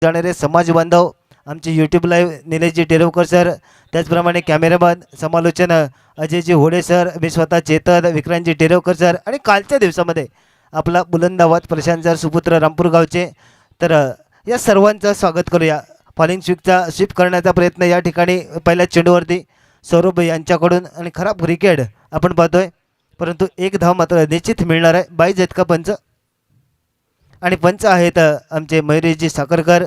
जाणारे समाज बांधव आमचे यूट्यूब लाईव्ह निलेशजी टेरोकर सर, त्याचप्रमाणे कॅमेरामॅन समालोचन अजयजी होडे सर, मी स्वतः चेतन विक्रांतजी टेरोकर सर आणि कालच्या दिवसामध्ये आपला बुलंद आवाज प्रशांत सर सुपुत्र रामपूर गावचे. तर या सर्वांचं स्वागत करूया. फॉलिंग स्वीप करण्याचा प्रयत्न या ठिकाणी पहिल्या चेंडूवरती सौरभ यांच्याकडून आणि खराब क्रिकेट आपण पाहतोय, परंतु एक धाव मात्र निश्चित मिळणार आहे. 22 झटका पंच आणि पंच आहेत आमचे मयुरेशजी साखरकर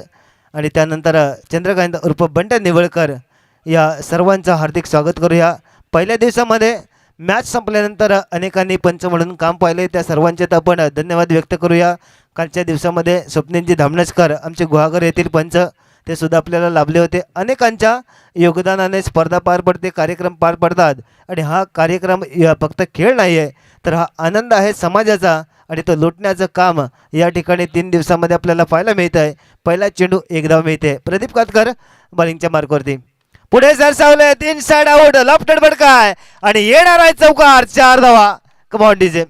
आणि त्यानंतर चंद्रकांत उर्फ बंट निवळकर. या सर्वांचं हार्दिक स्वागत करूया. पहिल्या दिवसामध्ये मॅच संपल्यानंतर अनेकांनी पंच म्हणून काम पाहिले, त्या सर्वांचे आपण धन्यवाद व्यक्त करूया. कालच्या दिवसामध्ये स्वप्नीलजी धामणसकर आमचे गुहागर येथील पंच, ते सुद्धा आपल्याला लाभले होते. अनेकांच्या योगदानाने स्पर्धा पार पडते, कार्यक्रम पार पडतात आणि हा कार्यक्रम फक्त खेळ नाही आहे, तर हा आनंद आहे समाजाचा आणि तो लुटण्याचं काम या ठिकाणी 3 दिवसामध्ये आपल्याला पाहायला मिळत आहे. पहिला चेंडू एक धाव मिळते. प्रदीप कातकर बॉलिंगच्या मार्कवरती पुढे सरसावले, 3 साइड आउट, लॉफ्टेड बडकाय आणि येणार आहे चौकार. 4 धावा. कम ऑन डीजे.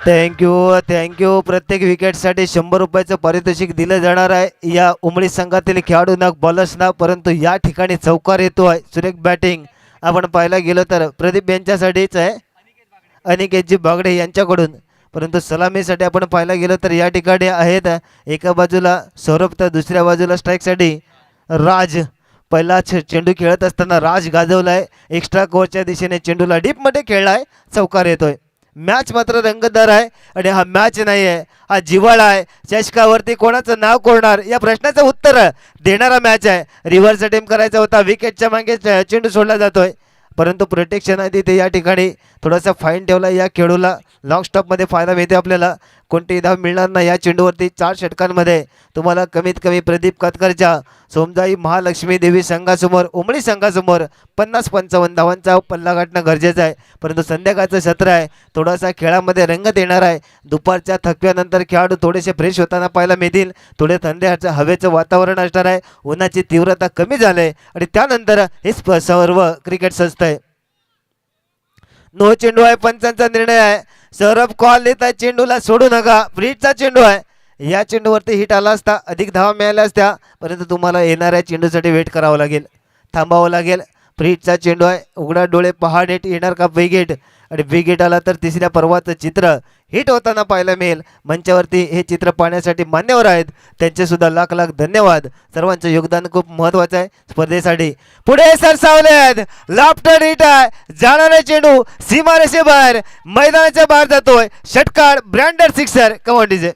थँक्यू. प्रत्येक विकेटसाठी 100 रुपयाचं पारितोषिक दिलं जाणार आहे या उमळी संघातील खेळाडूंना, बॉलर्सना. परंतु या ठिकाणी चौकार येतो आहे. सुरेख बॅटिंग आपण पाहायला गेलो तर प्रदीप यांच्यासाठीच आहे, अनिकेतजी बागडे यांच्याकडून. परंतु सलामीसाठी आपण पाहायला गेलो तर या ठिकाणी आहेत एका बाजूला सौरभ तर दुसऱ्या बाजूला स्ट्राईकसाठी राज. पहिला चेंडू खेळत असताना राज गाजवलाय, एक्स्ट्रा कव्हरच्या दिशेने चेंडूला डीपमध्ये खेळलाय, चौकार येतोय. मॅच मात्र रंगतदार आहे आणि हा मॅच नाही आहे, हा जिव्हाळा आहे. चषकावरती कोणाचं नाव कोरणार या प्रश्नाचं उत्तर देणारा मॅच आहे. रिव्हर्स अटेम्प्ट करायचा होता, विकेटच्या मागे चेंडू सोडला जातोय, परंतु प्रोटेक्शन आहे तिथे या ठिकाणी थोडासा फाईन ठेवला या खेळूला. लॉंग स्टॉपमध्ये फायदा मिळते आपल्याला, कोणतीही धाव मिळणार नाही या चेंडूवरती. 4 षटकांमध्ये तुम्हाला कमीत कमी प्रदीप कातकरच्या सोमजाई महालक्ष्मी देवी संघासमोर, उमळी संघासमोर 50-55 धावांचा पल्ला गाठणं गरजेचं आहे. परंतु संध्याकाळचं सत्र आहे, थोडासा खेळामध्ये रंगत येणार आहे. दुपारच्या थकव्यानंतर खेळाडू थोडेसे फ्रेश होताना पाहायला मिळतील. थोडे थंड हवेचं वातावरण असणार आहे, उन्हाची तीव्रता कमी झाली आहे आणि त्यानंतर हे सर्व क्रिकेट संस्था आहे. नो चेंडू आहे, पंचांचा निर्णय आहे. सौरभ कॉल देत आहे, चेंडूला सोडू नका. ब्रिजचा चेंडू आहे, या चेंडूवरती हिट आला असता अधिक धावा मिळाल्या असत्या, परंतु तुम्हाला येणाऱ्या चेंडूसाठी वेट करावं लागेल, थांबावं लागेल. ब्रिजचा चेंडू आहे, उघडा डोळे पहा नेट येणार का विकेट, आणि विकेट आला तर तिसऱ्या पर्वाचं चित्र हिट होताना पाहायला मिळेल. मंचावरती हे चित्र पाहण्यासाठी मान्यवर आहेत, त्यांचे सुद्धा लाख लाख धन्यवाद. सर्वांचं योगदान खूप महत्त्वाचं आहे स्पर्धेसाठी. पुढे सरसावलेत, लॉफ्टेड हिट आहे, जाणारे चेंडू सीमारेषेबाहेर मैदानाच्या बाहेर जातोय. षटकार, branded sixer. Come on DJ.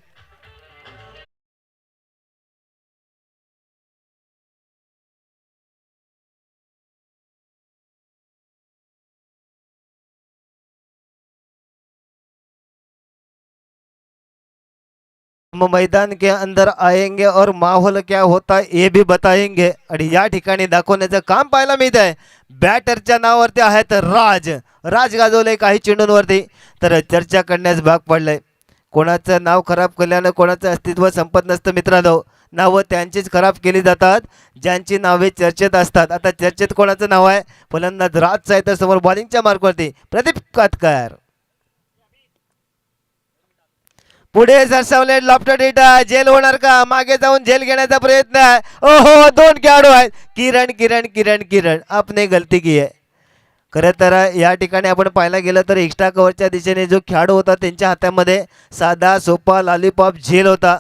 हम मैदान के अंदर आएंगे और माहौल क्या होता है ये भी बताएंगे. आणि या ठिकाणी दाखवण्याचं काम पाहायला मिळत आहे. बॅटरच्या नावावरती आहेत राज गाजवले काही चेंडूंवरती, तर चर्चा करण्यास भाग पडलंय. कोणाचं नाव खराब केल्यानं कोणाचं अस्तित्व संपत नसतं मित्रांनो. नावं त्यांचीच खराब केली जातात ज्यांची नावे चर्चेत असतात. आता चर्चेत कोणाचं नाव आहे? फलंदाज राजचं आहे, तर समोर बॉलिंगच्या मार्कवरती प्रदीप कातकर. पुढे सरसावले, लॉफ्टेड हिट, जेल होणार का? मागे जाऊन जेल घेण्याचा प्रयत्न आहे. ओहो, 2 खेळाडू आहेत. किरण आपने गलती की आहे. खरं तर या ठिकाणी आपण पाहायला गेलं तर एक्स्ट्रा कव्हरच्या दिशेने जो खेळाडू होता त्यांच्या हातामध्ये साधा सोपा लॉलीपॉप झेल होता,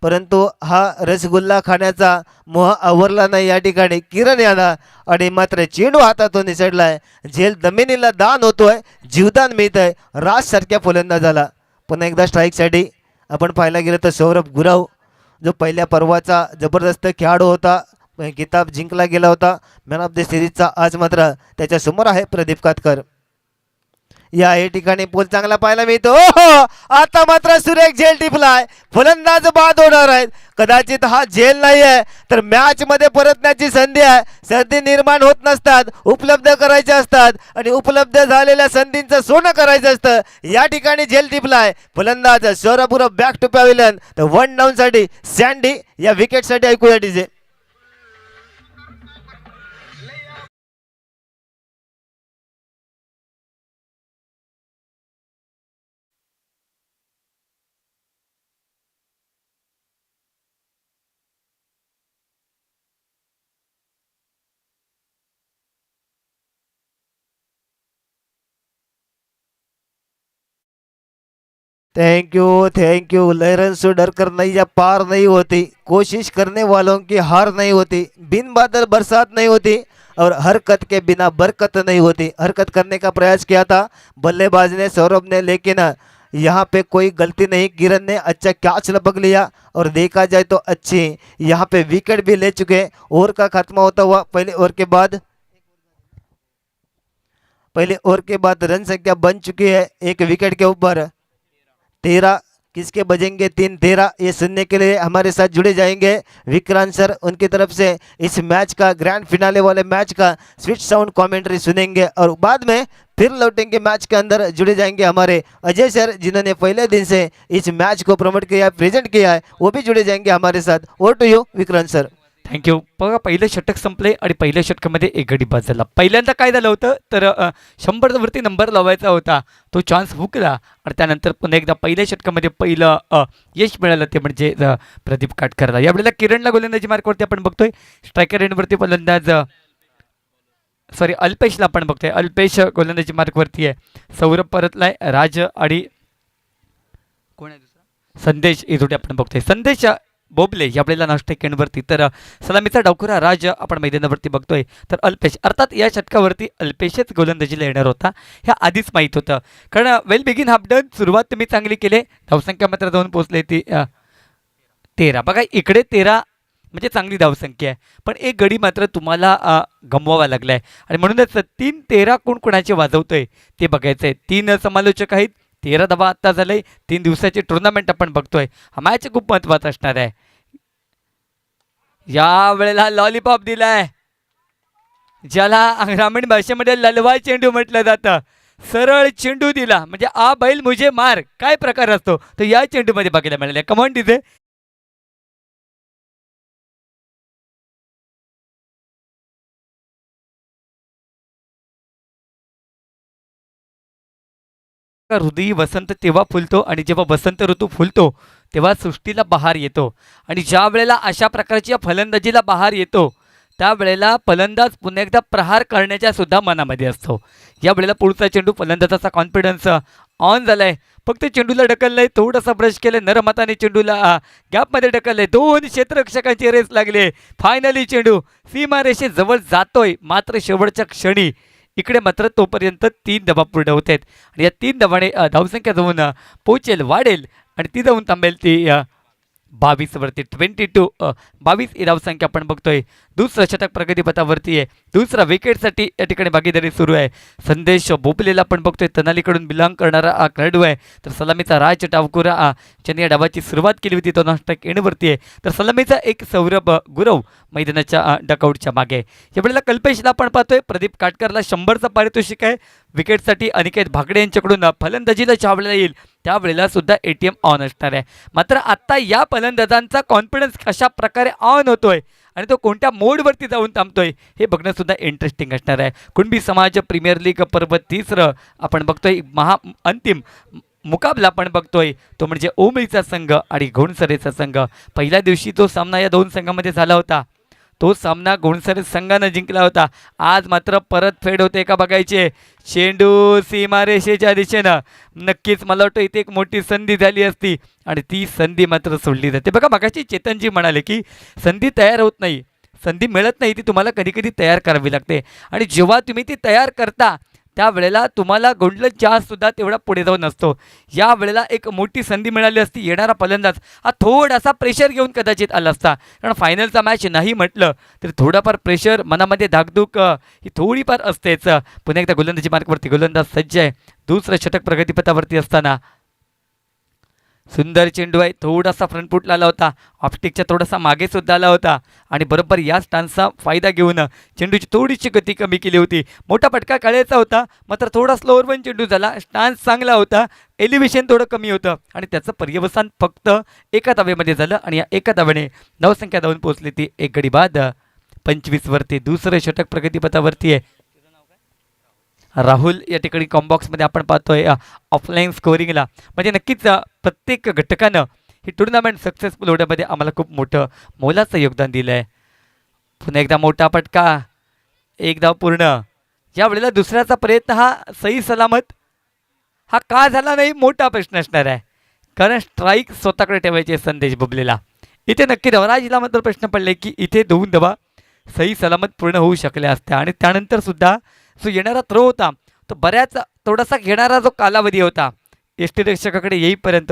परंतु हा रसगुल्ला खाण्याचा मोह आवरला नाही या ठिकाणी किरण याला, आणि मात्र चेंडू हातातून निसटलाय. झेल जमिनीला दान होतोय, जीवदान मिळत आहे राजसारख्या फलंदाजाला. पुन्हा एकदा स्ट्राईकसाठी आपण पाहायला गेलं तर सौरभ गुराव, जो पहिल्या पर्वाचा जबरदस्त खेळाडू होता, किताब जिंकला गेला होता मॅन ऑफ द सिरीजचा, आज मात्र त्याच्यासमोर आहे प्रदीप कातकर. या ठिकाणी पोल चांगला पाहायला मिळतो. आता मात्र सुरेख झेल टिपलाय, फलंदाज बाद होणार आहेत. कदाचित हा झेल नाही आहे तर मॅच मध्ये परतण्याची संधी आहे. संधी निर्माण होत नसतात, उपलब्ध करायचे असतात, आणि उपलब्ध झालेल्या संधींचं सोनं करायचं असतं. या ठिकाणी झेल टिपलाय फलंदाज सौरभ बॅक टू पॅव्हिलियन. तर 1 डाऊन साठी सँडी या विकेटसाठी ऐकूया डीजे. Thank you. लहरन से डर कर नैया पार नहीं होती, कोशिश करने वालों की हार नहीं होती, बिन बादल बरसात नहीं होती और हरकत के बिना बरकत नहीं होती। हरकत करने का प्रयास किया था बल्लेबाज ने, सौरभ ने, लेकिन यहाँ पे कोई गलती नहीं। किरण ने अच्छा कैच लपक लिया और देखा जाए तो अच्छी यहाँ पे विकेट भी ले चुके। ओवर का खत्म होता हुआ पहले ओवर के बाद रन संख्या बन चुकी है एक विकेट के ऊपर 13। किसके बजेंगे 3-13, ये सुनने के लिए हमारे साथ जुड़े जाएंगे विक्रांत सर। उनकी तरफ से इस मैच का ग्रैंड फिनाले वाले मैच का स्विच साउंड कमेंट्री सुनेंगे और बाद में फिर लौटेंगे मैच के अंदर। जुड़े जाएंगे हमारे अजय सर, जिन्होंने पहले दिन से इस मैच को प्रमोट किया, प्रेजेंट किया है, वो भी जुड़े जाएंगे हमारे साथ। Over to you Vikrant sir. Thank you. बघा, पहिलं षटक संपले आणि पहिल्या षटकामध्ये एक गडी बाद झाला. पहिल्यांदा काय झालं होतं तर 100वरती नंबर लावायचा होता, तो चान्स हुकला आणि त्यानंतर पुन्हा एकदा पहिल्या षटकामध्ये पहिलं यश मिळालं, ते म्हणजे प्रदीप काटकरला. यावेळेला किरणला गोलंदाजी मार्कवरती आपण बघतोय. स्ट्रायकर एंडवरती फलंदाज अल्पेशला आपण बघतोय. अल्पेश गोलंदाजी मार्कवरती आहे. सौरभ परतलाय. राज आणि कोण आहे दुसरा संदेश इथोटे आपण बघतोय. संदेश बोबले यावेळेला नाश्ते केंडवरती, तर सलामीचा डावखुरा राज आपण मैदानावरती बघतोय. तर अल्पेश, अर्थात या षटकावरती अल्पेशच गोलंदाजीला येणार होता, ह्या आधीच माहीत होतं. कारण वेल बिगिन हाफ डन, सुरुवात तुम्ही चांगली केली. धावसंख्या मात्र 2 पोहोचले, ती 13. बघा, इकडे 13 म्हणजे चांगली धावसंख्या आहे, पण एक गडी मात्र तुम्हाला गमवावा लागला आहे आणि म्हणूनच 3-13 कोण कोणाचे वाजवतोय ते बघायचं आहे. 3 समालोचक आहेत, 13 धावा आत्ता झाले. 3 दिवसाची टुर्नामेंट आपण बघतोय. हा मॅच खूप महत्त्वाचा असणार आहे. या वेळेला लॉलीपॉप दिलाय, ज्याला ग्रामीण भाषेमध्ये ललवा चेंडू म्हटलं जातं. सरळ चेंडू दिला म्हणजे आ बैल मुझे मार, काय प्रकार असतो तो या चेंडूमध्ये बघायला मिळाले. कमॉन तिथे हृदयी वसंत तेव्हा फुलतो आणि जेव्हा वसंत ऋतू फुलतो तेव्हा सृष्टीला बहार येतो. आणि ज्या वेळेला अशा प्रकारच्या फलंदाजीला बहार येतो त्यावेळेला फलंदाज पुन्हा एकदा प्रहार करण्याच्या सुद्धा मनामध्ये असतो. या वेळेला पुढचा चेंडू, फलंदाजाचा कॉन्फिडन्स ऑन झालाय. फक्त चेंडूला ढकललंय, थोडासा ब्रश केलंय, नरमताने चेंडूला गॅपमध्ये ढकललंय. 2 क्षेत्ररक्षकांची रेस लागली. फायनली चेंडू सीमारेषेजवळ जातोय, मात्र शेवटच्या क्षणी इकडे मात्र तोपर्यंत 3 धावा पूर्ण होत आहेत आणि या 3 धावाने धावसंख्या जाऊन पोचेल, वाढेल आणि ती जाऊन थांबेल ती 22वरती. 22 ही धावसंख्या आपण बघतोय. दुसरं षटक प्रगतीपथावरती आहे. दुसरा विकेटसाठी या ठिकाणी भागीदारी सुरू आहे. संदेश बोबलेला आपण बघतोय, तनालीकडून बिलॉंग करणारा खेळाडू आहे. तर सलामीचा राज डावकुरा ज्यांनी या डावाची सुरुवात केली होती तो नाश्टक एंडवरती आहे. तर सलामीचा एक सौरभ गुरव मैदानाच्या डकआउटच्या मागे. यावेळेला कल्पेशला आपण पाहतोय. प्रदीप काटकरला 100चं पारितोषिक आहे. विकेटसाठी अनिकेत भागडे यांच्याकडून फलंदाजीला ज्यावेळेला येईल त्यावेळेला सुद्धा ATM ऑन असणार आहे. मात्र आत्ता या फलंदाजांचा कॉन्फिडन्स कशा प्रकारे ऑन होतोय आणि तो कोणत्या मोडवरती जाऊन थांबतोय हे बघणं सुद्धा इंटरेस्टिंग असणार आहे. कुणबी समाज प्रीमियर लीग पर्व 3 आपण बघतोय. अंतिम मुकाबला आपण बघतोय तो म्हणजे ओंबळीचा संघ आणि घोणसरेचा संघ. पहिल्या दिवशी तो सामना या 2 संघांमध्ये झाला होता. तो सामना घोणसरे संघानं जिंकला होता. आज मात्र परतफेड होते का बघायचे. चेंडू सीमारेषेच्या दिशेनं, नक्कीच मला वाटतं इथे एक मोठी संधी झाली असती आणि ती संधी मात्र सोडली जाते. बघा, मगाशी चेतनजी म्हणाले की संधी तयार होत नाही, संधी मिळत नाही, ती तुम्हाला कधी कधी तयार करावी लागते आणि जेव्हा तुम्ही ती तयार करता त्यावेळेला तुम्हाला गोल्डन चान्ससुद्धा तेवढा पुढे जाऊन असतो. या वेळेला एक मोठी संधी मिळाली असती. येणारा फलंदाज हा थोडासा प्रेशर घेऊन कदाचित आला असता, कारण फायनलचा मॅच नाही म्हटलं तर थोडाफार प्रेशर, मनामध्ये धाकधूक ही थोडीफार असतेच. पुन्हा एकदा गोलंदाजी मार्कवरती गोलंदाज सज्ज आहे. दुसरं षटक प्रगतीपथावरती असताना सुंदर चेंडू आहे. थोडासा फ्रंट फूटला आला होता, ऑप्टिकच्या थोडासा मागे सुद्धा आला होता आणि बरोबर या स्टान्सचा फायदा घेऊन चेंडूची थोडीशी गती कमी केली होती. मोठा फटका काढायचा होता, मात्र थोडा स्लोअर पण चेंडू झाला. स्टान्स चांगला होता, एलिव्हेशन थोडं कमी होतं आणि त्याचं पर्यवसान फक्त एका धावेमध्ये झालं आणि या एका धावेने धावसंख्या धावून पोहोचली ती एक गडी बाद 25वरती. दुसरं षटक प्रगतीपथावरती आहे. राहुल या ठिकाणी कॉम्बॉक्समध्ये आपण पाहतोय ऑफलाईन स्कोरिंगला. म्हणजे नक्कीच प्रत्येक घटकानं ही टुर्नामेंट सक्सेसफुल होण्यामध्ये आम्हाला खूप मोठं मोलाचं योगदान दिलं आहे. पुन्हा एकदा मोठा फटका, एक धाव पूर्ण. यावेळेला दुसऱ्याचा प्रयत्न हा सही सलामत हा का झाला नाही, मोठा प्रश्न असणार आहे. कारण स्ट्राईक स्वतःकडे ठेवायचे संदेश बुबलेला. इथे नक्की धवराजीला मात्र प्रश्न पडले की इथे 2 धावा सही सलामत पूर्ण होऊ शकल्या असत्या आणि त्यानंतर सुद्धा जो येणारा थ्रो होता तो बऱ्याच थोडासा घेणारा जो कालावधी होता यष्टीरक्षकाकडे येईपर्यंत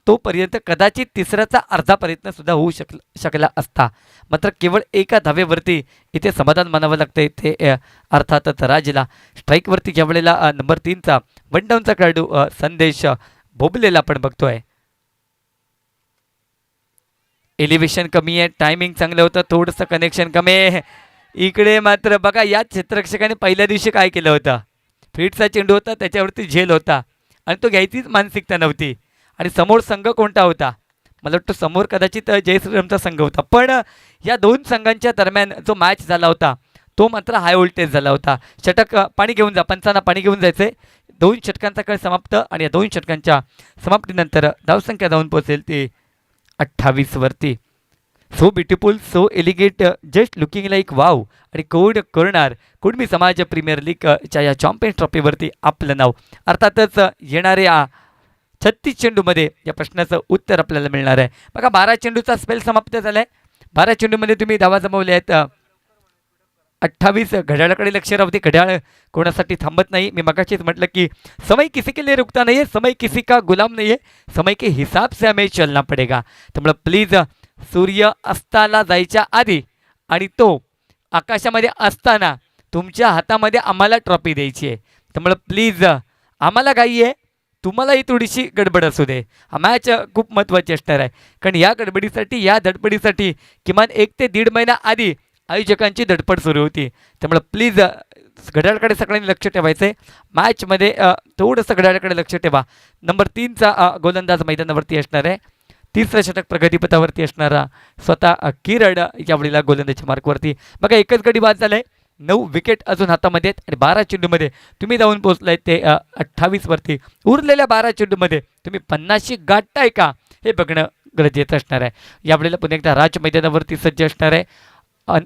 तोपर्यंत कदाचित तिसऱ्याचा अर्धा प्रयत्न सुद्धा होऊ शकला असता. मात्र केवळ एका धावेवरती इथे समाधान मानावं लागतं. इथे अर्थातच राजला स्ट्राईकवरती ज्या वेळेला नंबर 3चा वन डाऊनचा खेळाडू संदेश भोबलेला आपण बघतोय. एलिव्हेशन कमी आहे, टायमिंग चांगलं होतं, थोडंसं कनेक्शन कमी आहे. इकडे मात्र बघा या क्षेत्ररक्षकाने पहिल्या दिवशी काय केलं होतं, फीटचा चेंडू होता त्याच्यावरती झेल होता आणि तो घ्यायचीच मानसिकता नव्हती. आणि समोर संघ कोणता होता, मला वाटतं समोर कदाचित जय श्रीरामचा संघ होता. पण या 2 संघांच्या दरम्यान जो मॅच झाला होता तो मात्र हाय व्होल्टेज झाला होता. षटक पाणी घेऊन जा, पंचांना पाणी घेऊन जायचे. 2 षटकांचा खेळ समाप्त आणि या 2 षटकांच्या समाप्तीनंतर धावसंख्या धावून पोहोचेल ती 28 वरती. So beautiful, so elegant, just looking like wow. आणि कोड करणार कुणबी समाज प्रीमियर लीगच्या या चॅम्पियन्स ट्रॉफीवरती आपलं नाव. अर्थातच येणाऱ्या 36 चेंडूमध्ये या प्रश्नाचं उत्तर आपल्याला मिळणार आहे. बघा 12 चेंडूचा स्पेल समाप्त झाला आहे. 12 चेंडूमध्ये तुम्ही धावा जमवल्या आहेत 28. घड्याळाकडे लक्ष राहू दे, घड्याळ कोणासाठी थांबत नाही. मी मगाशीच म्हटलं की समय किसी के लिए रुकता नहीं है, समय किसी का गुलाम नहीं है, समय के हिसाब से हमें चलना पडेगा. त्यामुळे प्लीज सूर्य अस्ताला जायच्या आधी आणि तो आकाशामध्ये असताना तुमच्या हातामध्ये आम्हाला ट्रॉफी द्यायची आहे. त्यामुळे प्लीज आम्हाला घाई आहे, तुम्हालाही थोडीशी गडबड असू दे. हा मॅच खूप महत्त्वाची असणार आहे कारण या गडबडीसाठी या धडपडीसाठी किमान 1 ते 1.5 महिना आधी आयोजकांची धडपड सुरू होती. त्यामुळे प्लीज घड्याळाकडे सगळ्यांनी लक्ष ठेवायचं आहे. मॅचमध्ये थोडंसं घड्याळाकडे लक्ष ठेवा. नंबर 3चा गोलंदाज मैदानावरती असणार आहे. 3रं षटक प्रगतीपथावरती असणारा स्वतः किरण यावेळेला गोलंदाजीच्या मार्कवरती. बघा एकच गडी बाद झाला आहे, 9 विकेट अजून हातामध्ये आहेत आणि 12 चेंडूमध्ये तुम्ही जाऊन पोहोचलाय ते 28 वरती. उरलेल्या 12 चेंडूमध्ये तुम्ही 50शी गाठताय का हे बघणं गरजेचं असणार आहे. यावेळेला पुन्हा एकदा राज मैदानावरती सज्ज असणार आहे.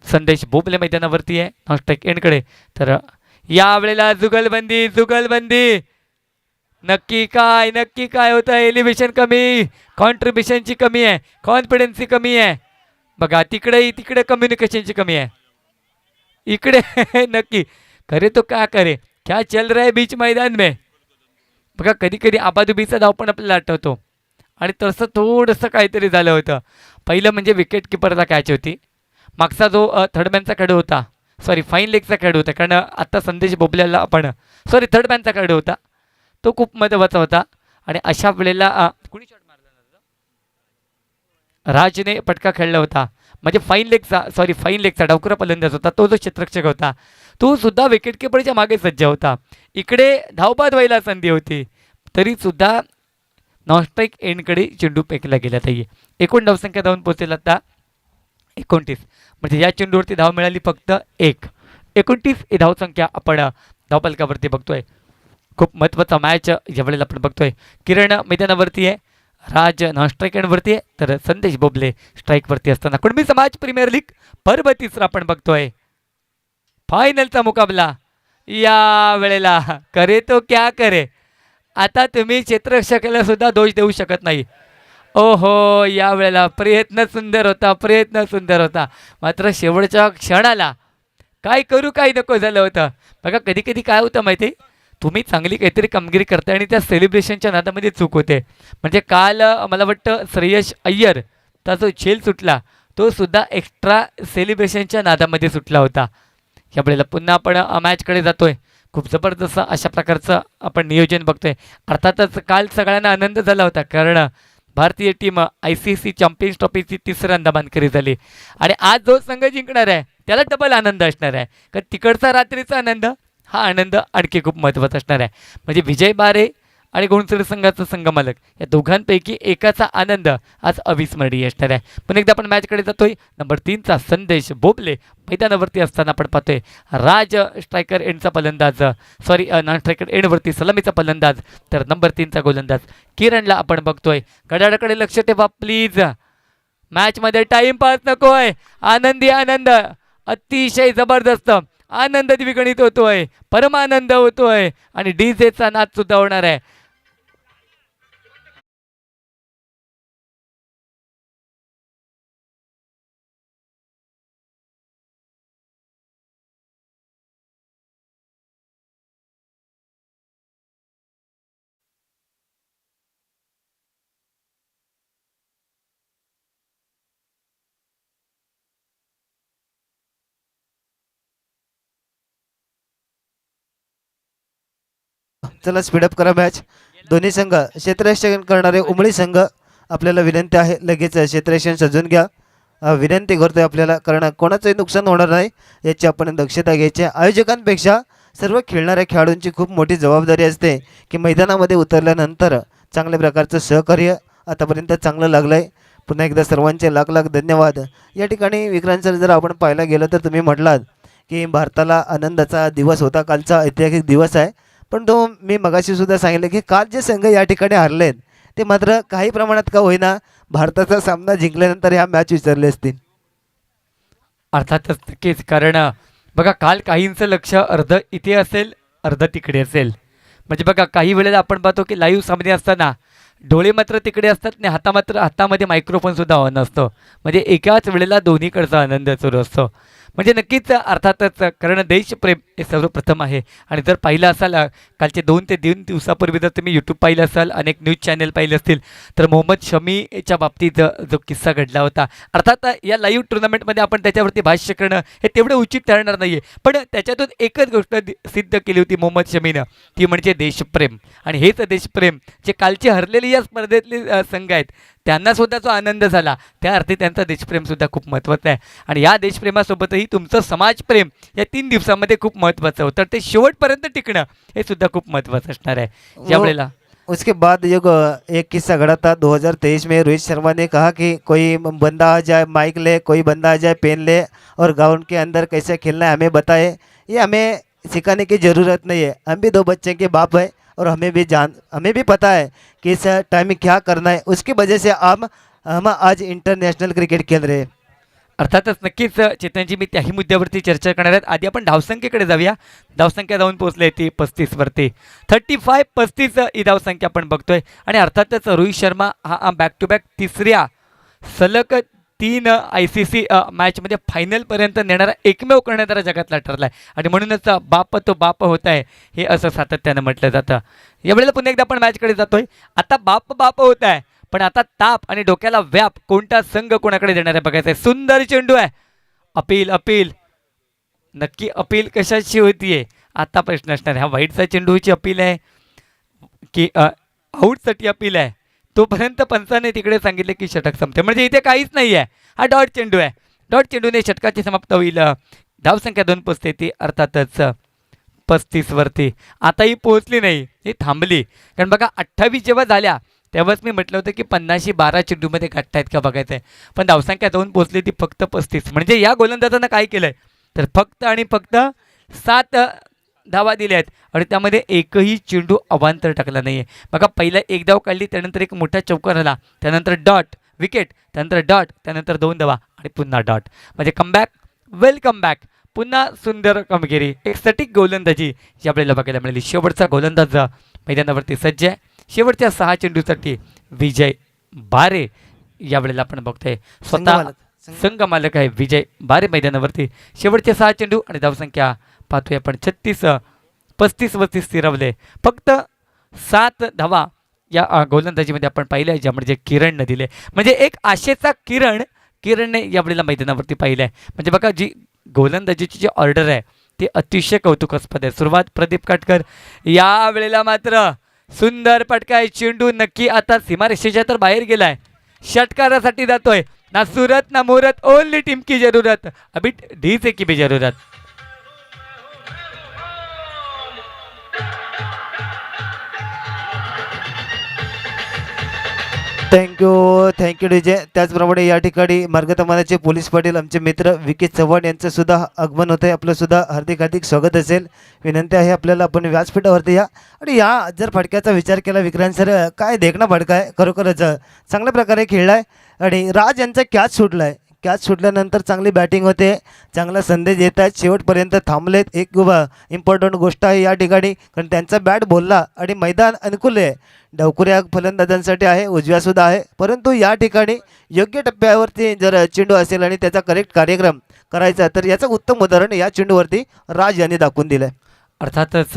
संदेश भोबले मैदानावरती आहे नॉस्ट्राईक एंडकडे. तर यावेळेला जुगलबंदी नक्की काय होतं, एलिव्हेशन कमी, कॉन्ट्रीब्युशनची कमी आहे, कॉन्फिडन्सची कमी आहे. बघा तिकडे कम्युनिकेशनची कमी आहे. इकडे नक्की करे तो क्या चल रहा है बीच मैदान में. बघा कधी आबादुबीचा धाव पण आपल्याला आठवतो आणि तसं थोडंसं काहीतरी झालं होतं. पहिलं म्हणजे विकेट किपरला कॅच होती, मागचा जो थर्डमॅनचा खेळाडू होता, सॉरी फाईन लेगचा खेळाडू होता, कारण आत्ता संदेश बोबल्याला आपण थर्डमॅनचा खेळाडू होता, तो खूप महत्त्वाचा होता. आणि अशा वेळेला कुणी शॉट मारला, राजने पटका खेळला होता, म्हणजे फाईन लेगचा डावकुरा फलंदाज होता, तो जो क्षेत्ररक्षक होता तो सुद्धा विकेट किपरच्या मागे सज्ज होता. इकडे धावबाद व्हायला संधी होती तरी सुद्धा नॉनस्ट्राईक एंडकडे चेंडू फेकला गेला. ताई एकूण धावसंख्या धावून पोहोचेल आता 29, म्हणजे या चेंडूवरती धाव मिळाली फक्त 1. 29 ही धावसंख्या आपण धावफलकावरती बघतोय. खूप महत्त्वाचा मॅच ज्यावेळेला आपण बघतोय. किरण मैदानावरती आहे, राज नॉनस्ट्राईक एंडवरती आहे, तर संदेश बोबले स्ट्राईकवरती असताना कुणबी समाज प्रीमियर लीग पर्व 3 आपण बघतोय. फायनलचा मुकाबला या वेळेला करे तो क्या करे. आता तुम्ही क्षेत्ररक्षकाला सुद्धा दोष देऊ शकत नाही. ओहो, या वेळेला प्रयत्न सुंदर होता, मात्र शेवटच्या क्षणाला काय करू काय नको झालं होतं. बघा कधी काय होतं माहिती, तुम्ही चांगली काहीतरी कामगिरी करताय आणि त्या सेलिब्रेशनच्या नादामध्ये चूक होते. म्हणजे काल मला वाटतं श्रेयस अय्यरचा जो झेल सुटला तो सुद्धा एक्स्ट्रा सेलिब्रेशनच्या नादामध्ये सुटला होता. यावेळेला पुन्हा आपण मॅचकडे जातोय. खूप जबरदस्त अशा प्रकारचं आपण नियोजन बघतोय. अर्थातच काल सगळ्यांना आनंद झाला होता कारण भारतीय टीम ICC चॅम्पियन्स ट्रॉफीची 3ऱ्यांदा मानकरी झाली आणि आज जो संघ जिंकणार आहे त्याला डबल आनंद असणार आहे. कारण तिकडचा रात्रीचा आनंद, हा आनंद आणखी खूप महत्त्वाचा असणार आहे. म्हणजे विजय बारे आणि गुणसरे संघाचा संघमालक या दोघांपैकी एकाचा आनंद आज अविस्मरणीय असणार आहे. पण एकदा आपण मॅचकडे जातोय. नंबर 3चा संदेश बोबले मैदानावरती असताना आपण पाहतोय राज स्ट्रायकर एंडचा फलंदाज, नॉन स्ट्रायकर एंडवरती सलामीचा फलंदाज, तर नंबर 3चा गोलंदाज किरणला आपण बघतोय. घड्याळाकडे लक्ष ठेवा प्लीज, मॅचमध्ये टाइमपास नको आहे. आनंद अतिशय जबरदस्त आनंद द्विगुणित होतोय, परमानंद होतोय आणि डीजेचा नाद सुद्धा होणार आहे. चला स्पीडअप करा मॅच. दोन्ही संघ क्षेत्ररक्षण करणारे उमळी संघ आपल्याला विनंती आहे लगेच क्षेत्ररक्षण सजून घ्या. विनंती करतोय आपल्याला, कारण कोणाचंही नुकसान होणार नाही याची आपण दक्षता घ्यायची आहे. आयोजकांपेक्षा सर्व खेळणाऱ्या खेळाडूंची खूप मोठी जबाबदारी असते की मैदानामध्ये उतरल्यानंतर चांगल्या प्रकारचं सहकार्य आतापर्यंत चांगलं लागलं आहे. पुन्हा एकदा सर्वांचे लाख लाख धन्यवाद. या ठिकाणी विक्रांत सर जर आपण पाहायला गेलं तर तुम्ही म्हटलात की भारताला आनंदाचा दिवस होता, कालचा ऐतिहासिक दिवस आहे. पण तो मी मगाशी सुद्धा सांगितलं की काल जे संघ या ठिकाणी हारलेत ते मात्र काही प्रमाणात का होईना भारताचा सामना जिंकल्यानंतर ह्या मॅच विसरले असतील. अर्थातच नक्कीच, कारण बघा काल काहींचं लक्ष अर्ध इथे असेल अर्ध तिकडे असेल. म्हणजे बघा काही वेळेला आपण पाहतो की लाईव्ह सामने असताना डोळे मात्र तिकडे असतात आणि हातामध्ये मायक्रोफोनसुद्धा ऑन असतो. म्हणजे एकाच वेळेला दोन्हीकडचा आनंद सुरू असतो. म्हणजे नक्कीच अर्थातच, कारण देशप्रेम हे सर्वप्रथम आहे. आणि जर पाहिलं असाल कालचे 2 ते 3 दिवसापूर्वी जर तुम्ही यूट्यूब पाहिलं असाल, अनेक न्यूज चॅनल पाहिले असतील, तर मोहम्मद शमीच्या बाबतीत जो किस्सा घडला होता, अर्थात या लाईव्ह टुर्नामेंटमध्ये आपण त्याच्यावरती भाष्य करणं हे तेवढं उचित ठरणार नाही आहे. पण त्याच्यातून एकच गोष्ट सिद्ध केली होती मोहम्मद शमीनं, ती म्हणजे देशप्रेम. आणि हेच देशप्रेम जे कालचे हरलेले या स्पर्धेतले संघ आहेत त्यांनासुद्धा जो आनंद झाला, त्या अर्थी त्यांचं देशप्रेमसुद्धा खूप महत्त्वाचं आहे. आणि या देशप्रेमासोबतही तुमचं समाजप्रेम या 3 दिवसामध्ये खूप महत्त्वाचं होतं. ते शेवटपर्यंत टिकणं हे सुद्धा खूप महत्त्वाचं असणार आहे यावेळेला. उसके बाद एक किस्सा घड़ा था 2023 में. रोहित शर्मा ने कहा कि कोई बंदा आ जाए माइक ले, कोई बंदा आ जाए पेन ले और ग्राउंड के अंदर कैसे खेलना है हमें बताए. ये हमें सिखाने की ज़रूरत नहीं है. हम भी 2 बच्चे के बाप है और हमें भी पता है कि इस टाइम में क्या करना है. उसकी वजह से हम आज इंटरनेशनल क्रिकेट खेल रहे हैं. अर्थातच नक्कीच चेतनजी, मी त्याही मुद्द्यावरती चर्चा करणार आहेत. आधी आपण धावसंख्येकडे जाऊया. धावसंख्या जाऊन पोहोचले ती 35वरती. 35 ही धावसंख्या आपण बघतोय. आणि अर्थातच रोहित शर्मा हा बॅक टू बॅक तिसऱ्या सलग 3 ICC मॅचमध्ये फायनलपर्यंत नेणारा एकमेव कर्णधार जगातला ठरला आहे. आणि म्हणूनच बाप तो बाप होत आहे हे असं सातत्यानं म्हटलं जातं. यावेळेला पुन्हा एकदा आपण मॅचकडे जातोय. आता बाप होत आहे, पण आता ताप आणि डोक्याला व्याप कोणता संघ कोणाकडे देणार आहे बघायचं आहे. सुंदर चेंडू आहे. अपील नक्की अपील कशाची होतीये आता प्रश्न असणार आहे. हा वाईटचा चेंडूची अपील आहे की आऊटसाठी अपील आहे. तोपर्यंत पंचाने तिकडे सांगितले की षटक संपते, म्हणजे इथे काहीच नाही आहे. हा डॉट चेंडू आहे. डॉट चेंडूने षटकाची समाप्त होईल. धावसंख्या 2 पोचते ती अर्थातच 35वरती. आताही पोहोचली नाही, ही थांबली. कारण बघा 28 जेव्हा झाल्या तेव्हाच मी म्हटलं होतं की 50-12 चेंडूमध्ये गाठतायत का बघायचं आहे. पण धावसंख्या 2 पोचली ती फक्त 35. म्हणजे या गोलंदाजानं काय केलं आहे तर फक्त आणि फक्त 7 धावा दिल्या आहेत आणि त्यामध्ये एकही चेंडू अवांतर टाकला नाही आहे. बघा पहिला 1 धाव काढली, त्यानंतर एक मोठा चौकार आला, त्यानंतर डॉट विकेट, त्यानंतर डॉट, त्यानंतर 2 धावा आणि पुन्हा डॉट. म्हणजे कमबॅक, वेलकम बॅक, पुन्हा सुंदर कामगिरी, एक सटीक गोलंदाजी जी आपल्याला बघायला मिळाली. शेवटचा गोलंदाज मैदानावरती सज्ज आहे. शेवटच्या 6 चेंडूसाठी विजय बारे यावेळेला आपण बघतोय. स्वतः संघ मालक आहे विजय बारे मैदानावरती. शेवटचे 6 चेंडू आणि धावसंख्या पाहतोय आपण 35-वरती स्थिरवले. फक्त 7 धावा या गोलंदाजीमध्ये आपण पाहिलं, ज्यामध्ये किरणनं दिले. म्हणजे एक आशेचा किरणने यावेळेला मैदानावरती पाहिलं आहे. म्हणजे बघा जी गोलंदाजीची जी ऑर्डर आहे ती अतिशय कौतुकास्पद आहे. सुरुवात प्रदीप काटकर. यावेळेला मात्र सुंदर पटकाय चेंडू नक्की आता सीमारेषेच्या तर बाहेर गेलाय. षटकारासाठी जातोय. ना सूरत ना मुहूर्त, ओनली टीम की जरूरत, अभी डीजे की भी जरूरत. Thank you DJ. त्याचप्रमाणे या ठिकाणी मार्गतमानाचे पोलीस पाटील आमचे मित्र विकी चव्हाण यांचं सुद्धा आगमन होतं आहे. आपलं सुद्धा हार्दिक स्वागत असेल. विनंती आहे आपल्याला आपण व्यासपीठावरती या. आणि या जर फटक्याचा विचार केला विक्रांत सर, काय देखणा फटका आहे, खरोखरच चांगल्या प्रकारे खेळला आहे. आणि राज यांचा कॅच सुटला आहे. कॅच सुटल्यानंतर चांगली बॅटिंग होते, चांगला संदेश येत आहेत, शेवटपर्यंत थांबलेत. एक इम्पॉर्टंट गोष्ट आहे या ठिकाणी, कारण त्यांचा बॅट बोलला आणि मैदान अनुकूल आहे. डावखुऱ्या फलंदाजांसाठी आहे, उजव्यासुद्धा आहे. परंतु या ठिकाणी योग्य टप्प्यावरती जर चेंडू असेल आणि त्याचा करेक्ट कार्यक्रम करायचा तर याचं उत्तम उदाहरण या चेंडूवरती राज यांनी दाखवून दिलं आहे. अर्थातच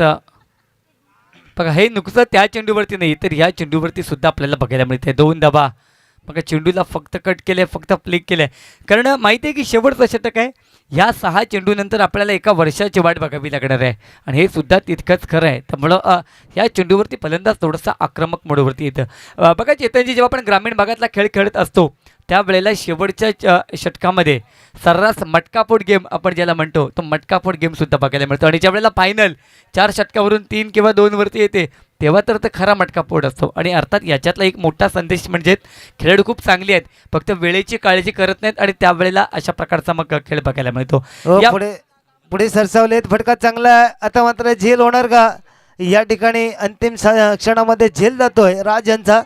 बघा हे नुकतं त्या चेंडूवरती नाही तर या चेंडूवरती सुद्धा आपल्याला बघायला मिळते. 2 धावा. बघा चेंडूला फक्त कट केलं आहे, फक्त फ्लिक केलं आहे. कारण माहिती आहे की शेवटचं षटक आहे. ह्या 6 चेंडूनंतर आपल्याला एका वर्षाची वाट बघावी लागणार आहे आणि हे सुद्धा तितकंच खरं आहे. त्यामुळं या चेंडूवरती फलंदाज थोडासा आक्रमक मोडवरती येतं. बघा चेतनजी, जेव्हा आपण ग्रामीण भागातला खेळ खेळत असतो त्यावेळेला शेवटच्या षटकामध्ये सर्रास मटकाफोड गेम आपण ज्याला म्हणतो तो मटकाफोड गेमसुद्धा बघायला मिळतो आणि ज्यावेळेला फायनल 4 षटकावरून 3 किंवा 2 वरती येते तेव्हा तर खरा मटकाफोड असतो. आणि अर्थात याच्यातला एक मोठा संदेश म्हणजे खेळाडू खूप चांगली आहेत, फक्त वेळेची काळजी करत नाहीत आणि त्यावेळेला अशा प्रकारचा मग खेळ बघायला मिळतो. या पुढे पुढे सरसावलेत, फटका चांगला आहे. आता मात्र झेल होणार का? या ठिकाणी अंतिम क्षणामध्ये झेल जातोय राज यांचा.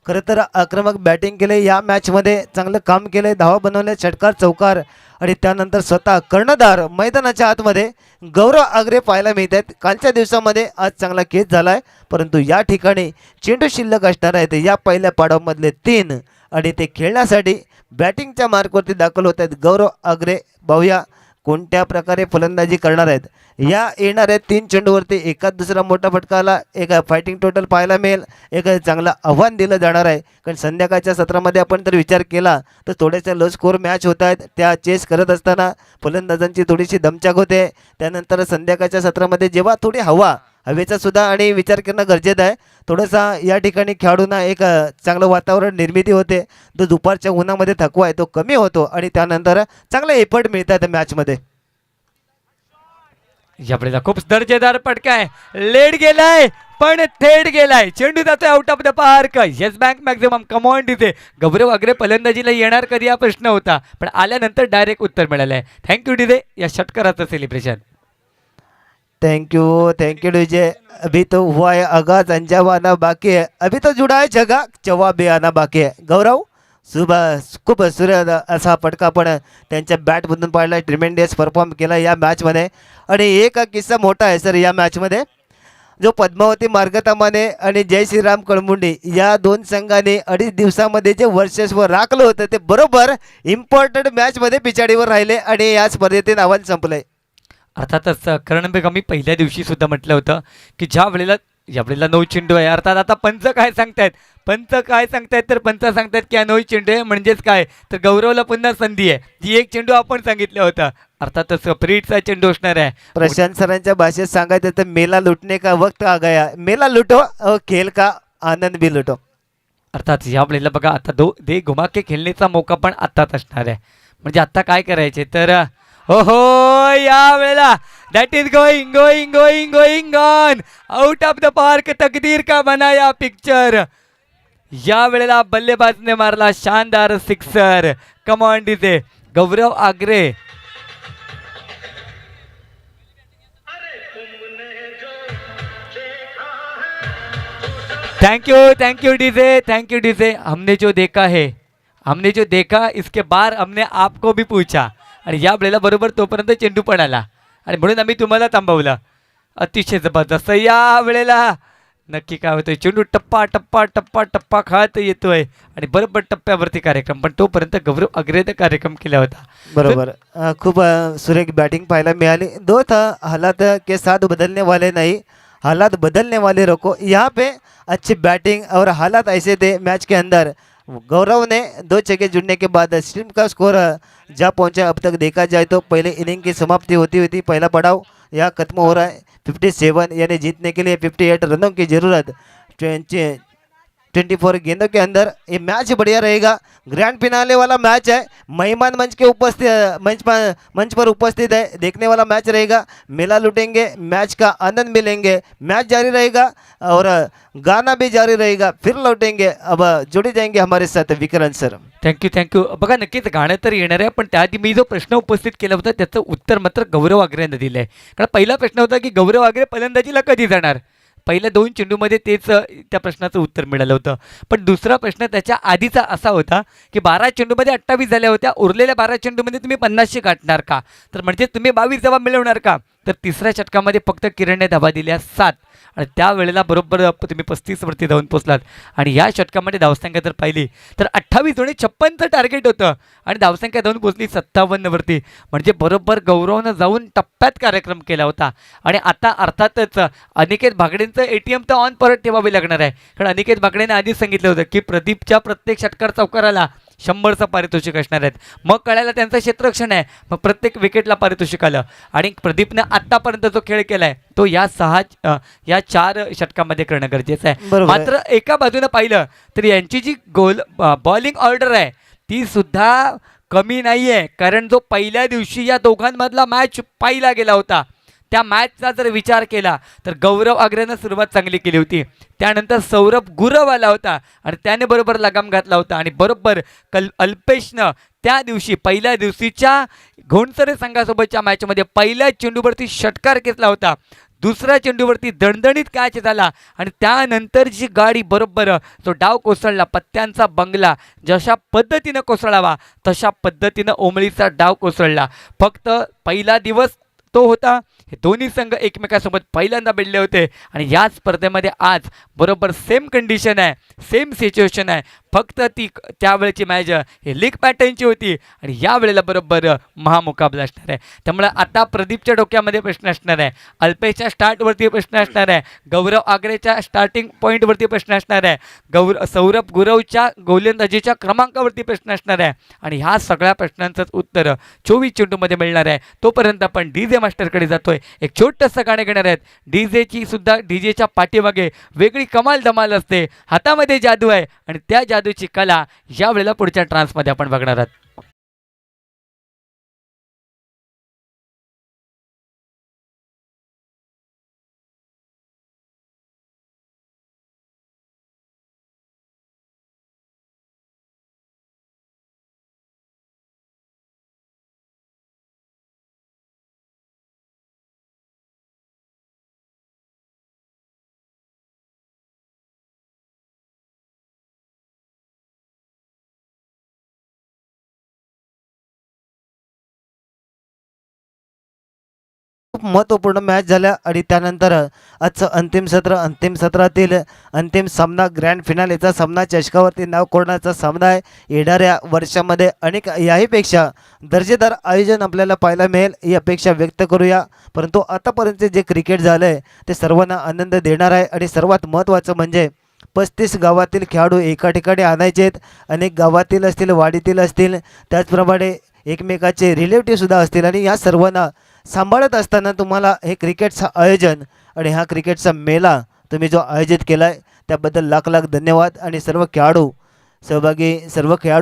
खरं तर आक्रमक बॅटिंग केले या मॅचमध्ये, चांगलं काम केलंय, धावा बनवले, षटकार चौकार आणि त्यानंतर स्वतः कर्णधार मैदानाच्या आतमध्ये गौरव आगरे पाहायला मिळत आहेत. कालच्या दिवसामध्ये आज चांगला केस झाला आहे, परंतु या ठिकाणी चेंडू शिल्लक असणार आहेत या पहिल्या पाडावमधले 3 आणि ते खेळण्यासाठी बॅटिंगच्या मार्कवरती दाखल होत आहेत गौरव आगरे. पाहूया कोणत्या प्रकारे फलंदाजी करणार आहेत. या येणाऱ्या 3 चेंडूवरती एकाच दुसरा मोठा फटका आला, एक फायटिंग टोटल पाहायला मिळेल, एक चांगलं आव्हान दिलं जाणार आहे. कारण संध्याकाळच्या सत्रामध्ये आपण जर विचार केला तर थोड्याशा लो स्कोर मॅच होत आहेत. त्या चेस करत असताना फलंदाजांची थोडीशी दमछाक होते. त्यानंतर संध्याकाळच्या सत्रामध्ये जेव्हा थोडी हवेचा सुद्धा आणि विचार करणं गरजेचं आहे. थोडंसा या ठिकाणी खेळाडूंना एक चांगलं वातावरण निर्मिती होते. जो दुपारच्या उन्हामध्ये थकवा आहे तो कमी होतो आणि त्यानंतर चांगले एफर्ट मिळतात मॅचमध्ये. यावेळेला खूप दर्जेदार फटका आहे, लेट गेलाय पण थेट गेलाय, चेंडू जातोय out of the park. Yes bank maximum come on तिथे गौरव आगरे फलंदाजीला येणार कधी हा प्रश्न होता, पण आल्यानंतर डायरेक्ट उत्तर मिळालं आहे. थँक्यू डिजे या षटकाराचं सेलिब्रेशन. Thank you DJ. अभी तो हुआ है आगाज, अंजाम आना बाकी है, अभी तो जुड़ा है जगह, जवाब भी आना बाकी है. गौरव खूप सूर्य असा फटका पण त्यांच्या बॅटमधून पाहिला. ट्रिमेंडियस परफॉर्म केला या मॅचमध्ये. आणि एक किस्सा मोठा आहे सर या मॅचमध्ये, जो पद्मावती मार्गतामाने आणि जय श्रीराम कळमुंडी या 2 संघाने 2.5 दिवसामध्ये जे वर्चस्व राखलं होतं ते बरोबर इम्पॉर्टंट मॅचमध्ये पिछाडीवर राहिले आणि या स्पर्धेतील आव्हान संपलंय. अर्थातच करण बेग आम्ही पहिल्या दिवशी सुद्धा म्हटलं होतं की यावेळेला 9 चेंडू आहे. अर्थात आता पंच काय सांगतायत तर पंच सांगतायत की 9 चेंडू आहे म्हणजेच काय तर गौरवला पुन्हा संधी आहे. जी 1 चेंडू आपण सांगितलं होतं, अर्थातच फ्रीडचा चेंडू असणार आहे. प्रशांत सरांच्या भाषेत सांगायचं तर मेला लुटणे का वक्त आ गया, मेला लुटो और खेल का आनंद भी लुटो. अर्थात यावेळेला बघा आता दे घुमा के खेळण्याचा मौका पण आत्ताच असणार आहे. म्हणजे आता काय करायचे तर हो यावेळेला that is going on out of the park. तकदीर का बनाया पिक्चर. या वेळेला बल्लेबाजने मारला शानदार सिक्सर. कमॉन डीजे गौरव आगरे. Thank you DJ. हमने जो देखा इसके बाद हमने आपको भी पूछा. आणि या वेळेला बरोबर तोपर्यंत चेंडू पण आला आणि म्हणून आम्ही तुम्हाला थांबवलं. अतिशय जबरदस्त. या वेळेला नक्की काय होतंय, चेंडू टप्पा खात येतोय आणि बरोबर टप्प्यावरती कार्यक्रम, पण तोपर्यंत गौरव आगरेने कार्यक्रम केला होता. बरोबर. खूप सुरेख बॅटिंग पाहायला मिळाली. 2 हालात के साथ बदलने वाले नहीं, हालात बदलने वाले रखो. यहाँ पे अच्छी बैटिंग और हालात ऐसे थे मैच के अंदर. गौरव ने 2 छक्के जुड़ने के बाद टीम का स्कोर जहाँ पहुंचा अब तक देखा जाए तो पहले इनिंग की समाप्ति होती हुई थी. पहला पड़ाव यहाँ खत्म हो रहा है. 57 यानी जीतने के लिए 58 रनों की ज़रूरत. 24 गेंदों के अंदर ये मैच बढ़िया रहेगा. ग्रैंड फिनाले वाला मैच है. मेहमान मंच पर उपस्थित है. देखने वाला मैच रहेगा. मेला लूटेंगे, मैच का आनंद मिलेंगे. मैच जारी रहेगा और गाना भी जारी रहेगा. फिर लौटेंगे. अब जुड़े जाएंगे हमारे साथ विक्रांत सर. थँक्यू. बघा नक्कीच गाणं तर येणार आहे, पण त्याआधी मी जो प्रश्न उपस्थित केला होता त्याचं उत्तर मात्र गौरव आगरेनं दिलं आहे. कारण पहिला प्रश्न होता की गौरव आगरे फलंदाजीला कधी जाणार. पहिल्या 2 चेंडूमध्ये तेच त्या प्रश्नाचं उत्तर मिळालं होतं. पण दुसरा प्रश्न त्याच्या आधीचा असा होता की 12 चेंडूमध्ये 28 झाल्या होत्या, उरलेल्या 12 चेंडूमध्ये तुम्ही 50 गाठणार का, तर म्हणजे तुम्ही 22 धावा मिळवणार का. तर तिसऱ्या षटकामध्ये फक्त किरणने धावा दिल्या 7 आणि त्यावेळेला बरोबर तुम्ही 35 वरती जाऊन पोचलात. आणि या षटकामध्ये धावसंख्या जर पाहिली तर 28 आणि 56चं टार्गेट होतं आणि धावसंख्या जाऊन पोचली 57 वरती. म्हणजे बरोबर गौरवनं जाऊन टप्प्यात कार्यक्रम केला होता. आणि आता अर्थातच अनिकेत भागडेंचं ATM तर ऑन परत ठेवावे लागणार आहे. कारण अनिकेत भागडेने आधीच सांगितलं होतं की प्रदीपच्या प्रत्येक षटकार चौकाराला 100चं पारितोषिक असणार आहेत. मग कळायला त्यांचं क्षेत्ररक्षण आहे, मग प्रत्येक विकेटला पारितोषिक आलं. आणि प्रदीपने आत्तापर्यंत जो खेळ केला आहे तो या 4 षटकामध्ये करणं गरजेचं आहे. बरोबर आहे. मात्र एका बाजूने पाहिलं तर यांची जी बॉलिंग ऑर्डर आहे ती सुद्धा कमी नाही आहे. कारण जो पहिल्या दिवशी या दोघांमधला मॅच पाहिला गेला होता त्या मॅचचा जर विचार केला तर गौरव आग्रेनं सुरुवात चांगली केली होती. त्यानंतर सौरभ गुरव आला होता आणि त्याने बरोबर लगाम घातला होता. आणि बरोबर अल्पेशनं त्या दिवशी पहिल्या दिवशीच्या घोणसरे संघासोबतच्या मॅचमध्ये पहिल्या चेंडूवरती षटकार घेतला होता. दुसऱ्या चेंडूवरती दणदणीत कॅच झाला आणि त्यानंतर जी गाडी बरोबर तो डाव कोसळला, पत्त्यांचा बंगला जशा पद्धतीनं कोसळावा तशा पद्धतीनं ओमळीचा डाव कोसळला. फक्त पहिला दिवस तो होता, हे दोन्ही संघ एकमेकांसोबत पहिल्यांदा भिडले होते आणि या स्पर्धेमध्ये आज बरोबर सेम कंडिशन आहे, सेम सिच्युएशन आहे. फक्त ती त्यावेळेची मॅच ही लीग पॅटर्नची होती आणि यावेळेला बरोबर महामुकाबला असणार आहे. त्यामुळे आता प्रदीपच्या डोक्यामध्ये प्रश्न असणार आहे, अल्पेशच्या स्टार्टवरती प्रश्न असणार आहे, गौरव आग्रेच्या स्टार्टिंग पॉईंटवरती प्रश्न असणार आहे, सौरभ गुरवच्या गोलंदाजीच्या क्रमांकावरती प्रश्न असणार आहे. आणि ह्या सगळ्या प्रश्नांचंच उत्तर 24 चेंडूमध्ये मिळणार आहे. तोपर्यंत आपण डीजे मास्टरकडे जातोय, एक छोटंसं गाणं घेणार आहेत. डीजेच्या पाठीमागे वेगळी कमाल धमाल असते, हातामध्ये जादू आहे आणि त्या जादूची कला या वेळेला पुढच्या ट्रान्समध्ये आपण बघणार आहोत. खूप महत्त्वपूर्ण मॅच झाल्या आणि त्यानंतर आजचं अंतिम सत्रातील अंतिम सामना ग्रँड फिनालेचा सामना, चषकावरती नाव कोरण्याचा सामना आहे. येणाऱ्या वर्षामध्ये अनेक याहीपेक्षा दर्जेदार आयोजन आपल्याला पाहायला मिळेल ही अपेक्षा व्यक्त करूया. परंतु आतापर्यंत जे क्रिकेट झालं आहे ते सर्वांना आनंद देणार आहे आणि सर्वात महत्त्वाचं म्हणजे 35 गावातील खेळाडू एका ठिकाणी आणायचे आहेत. अनेक गावातील असतील, वाडीतील असतील, त्याचप्रमाणे एकमेकाचे रिलेटिव्हसुद्धा असतील आणि या सर्वांना सांभाळत असताना तुम्हाला हे क्रिकेटचं आयोजन आणि हा क्रिकेटचा मेला तुम्ही जो आयोजित केला आहे त्याबद्दल लाख लाख धन्यवाद. आणि सर्व खेळाडू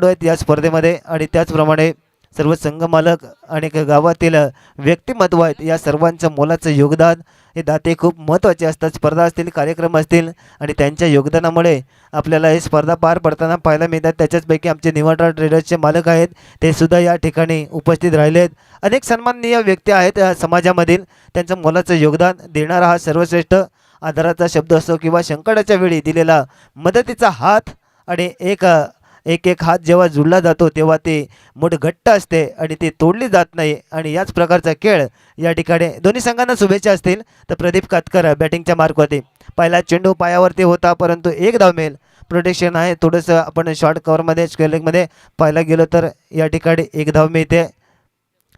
आहेत या स्पर्धेमध्ये आणि त्याचप्रमाणे सर्व संघमालक आणि गावातील व्यक्तिमत्व आहेत, या सर्वांचं मोलाचं योगदान. हे दाते खूप महत्त्वाचे असतात. स्पर्धा असतील, कार्यक्रम असतील आणि त्यांच्या योगदानामुळे आपल्याला हे स्पर्धा पार पडताना पाहायला मिळतात. त्याच्याचपैकी आमचे निवाडा ट्रेडर्सचे मालक आहेत, ते सुद्धा या ठिकाणी उपस्थित राहिले आहेत. अनेक सन्माननीय व्यक्ती आहेत समाजामधील, त्यांचं मोलाचं योगदान देणारा हा सर्वश्रेष्ठ आदराचा शब्द असो किंवा संकटाच्या वेळी दिलेला मदतीचा हात. आणि एक हात जेव्हा जुळला जातो तेव्हा ते मूठ घट्ट असते आणि ती तोडली जात नाही. आणि याच प्रकारचा खेळ या ठिकाणी दोन्ही संघांना शुभेच्छा असतील. तर प्रदीप कातकर बॅटिंगच्या मार्कवरती, पहिला चेंडू पायावरती होता परंतु एक धाव मिळेल. प्रोटेक्शन आहे थोडंसं, आपण शॉर्ट कव्हरमध्ये स्क्वेअरलेगमध्ये पाहायला गेलो तर या ठिकाणी एक धाव मिळते.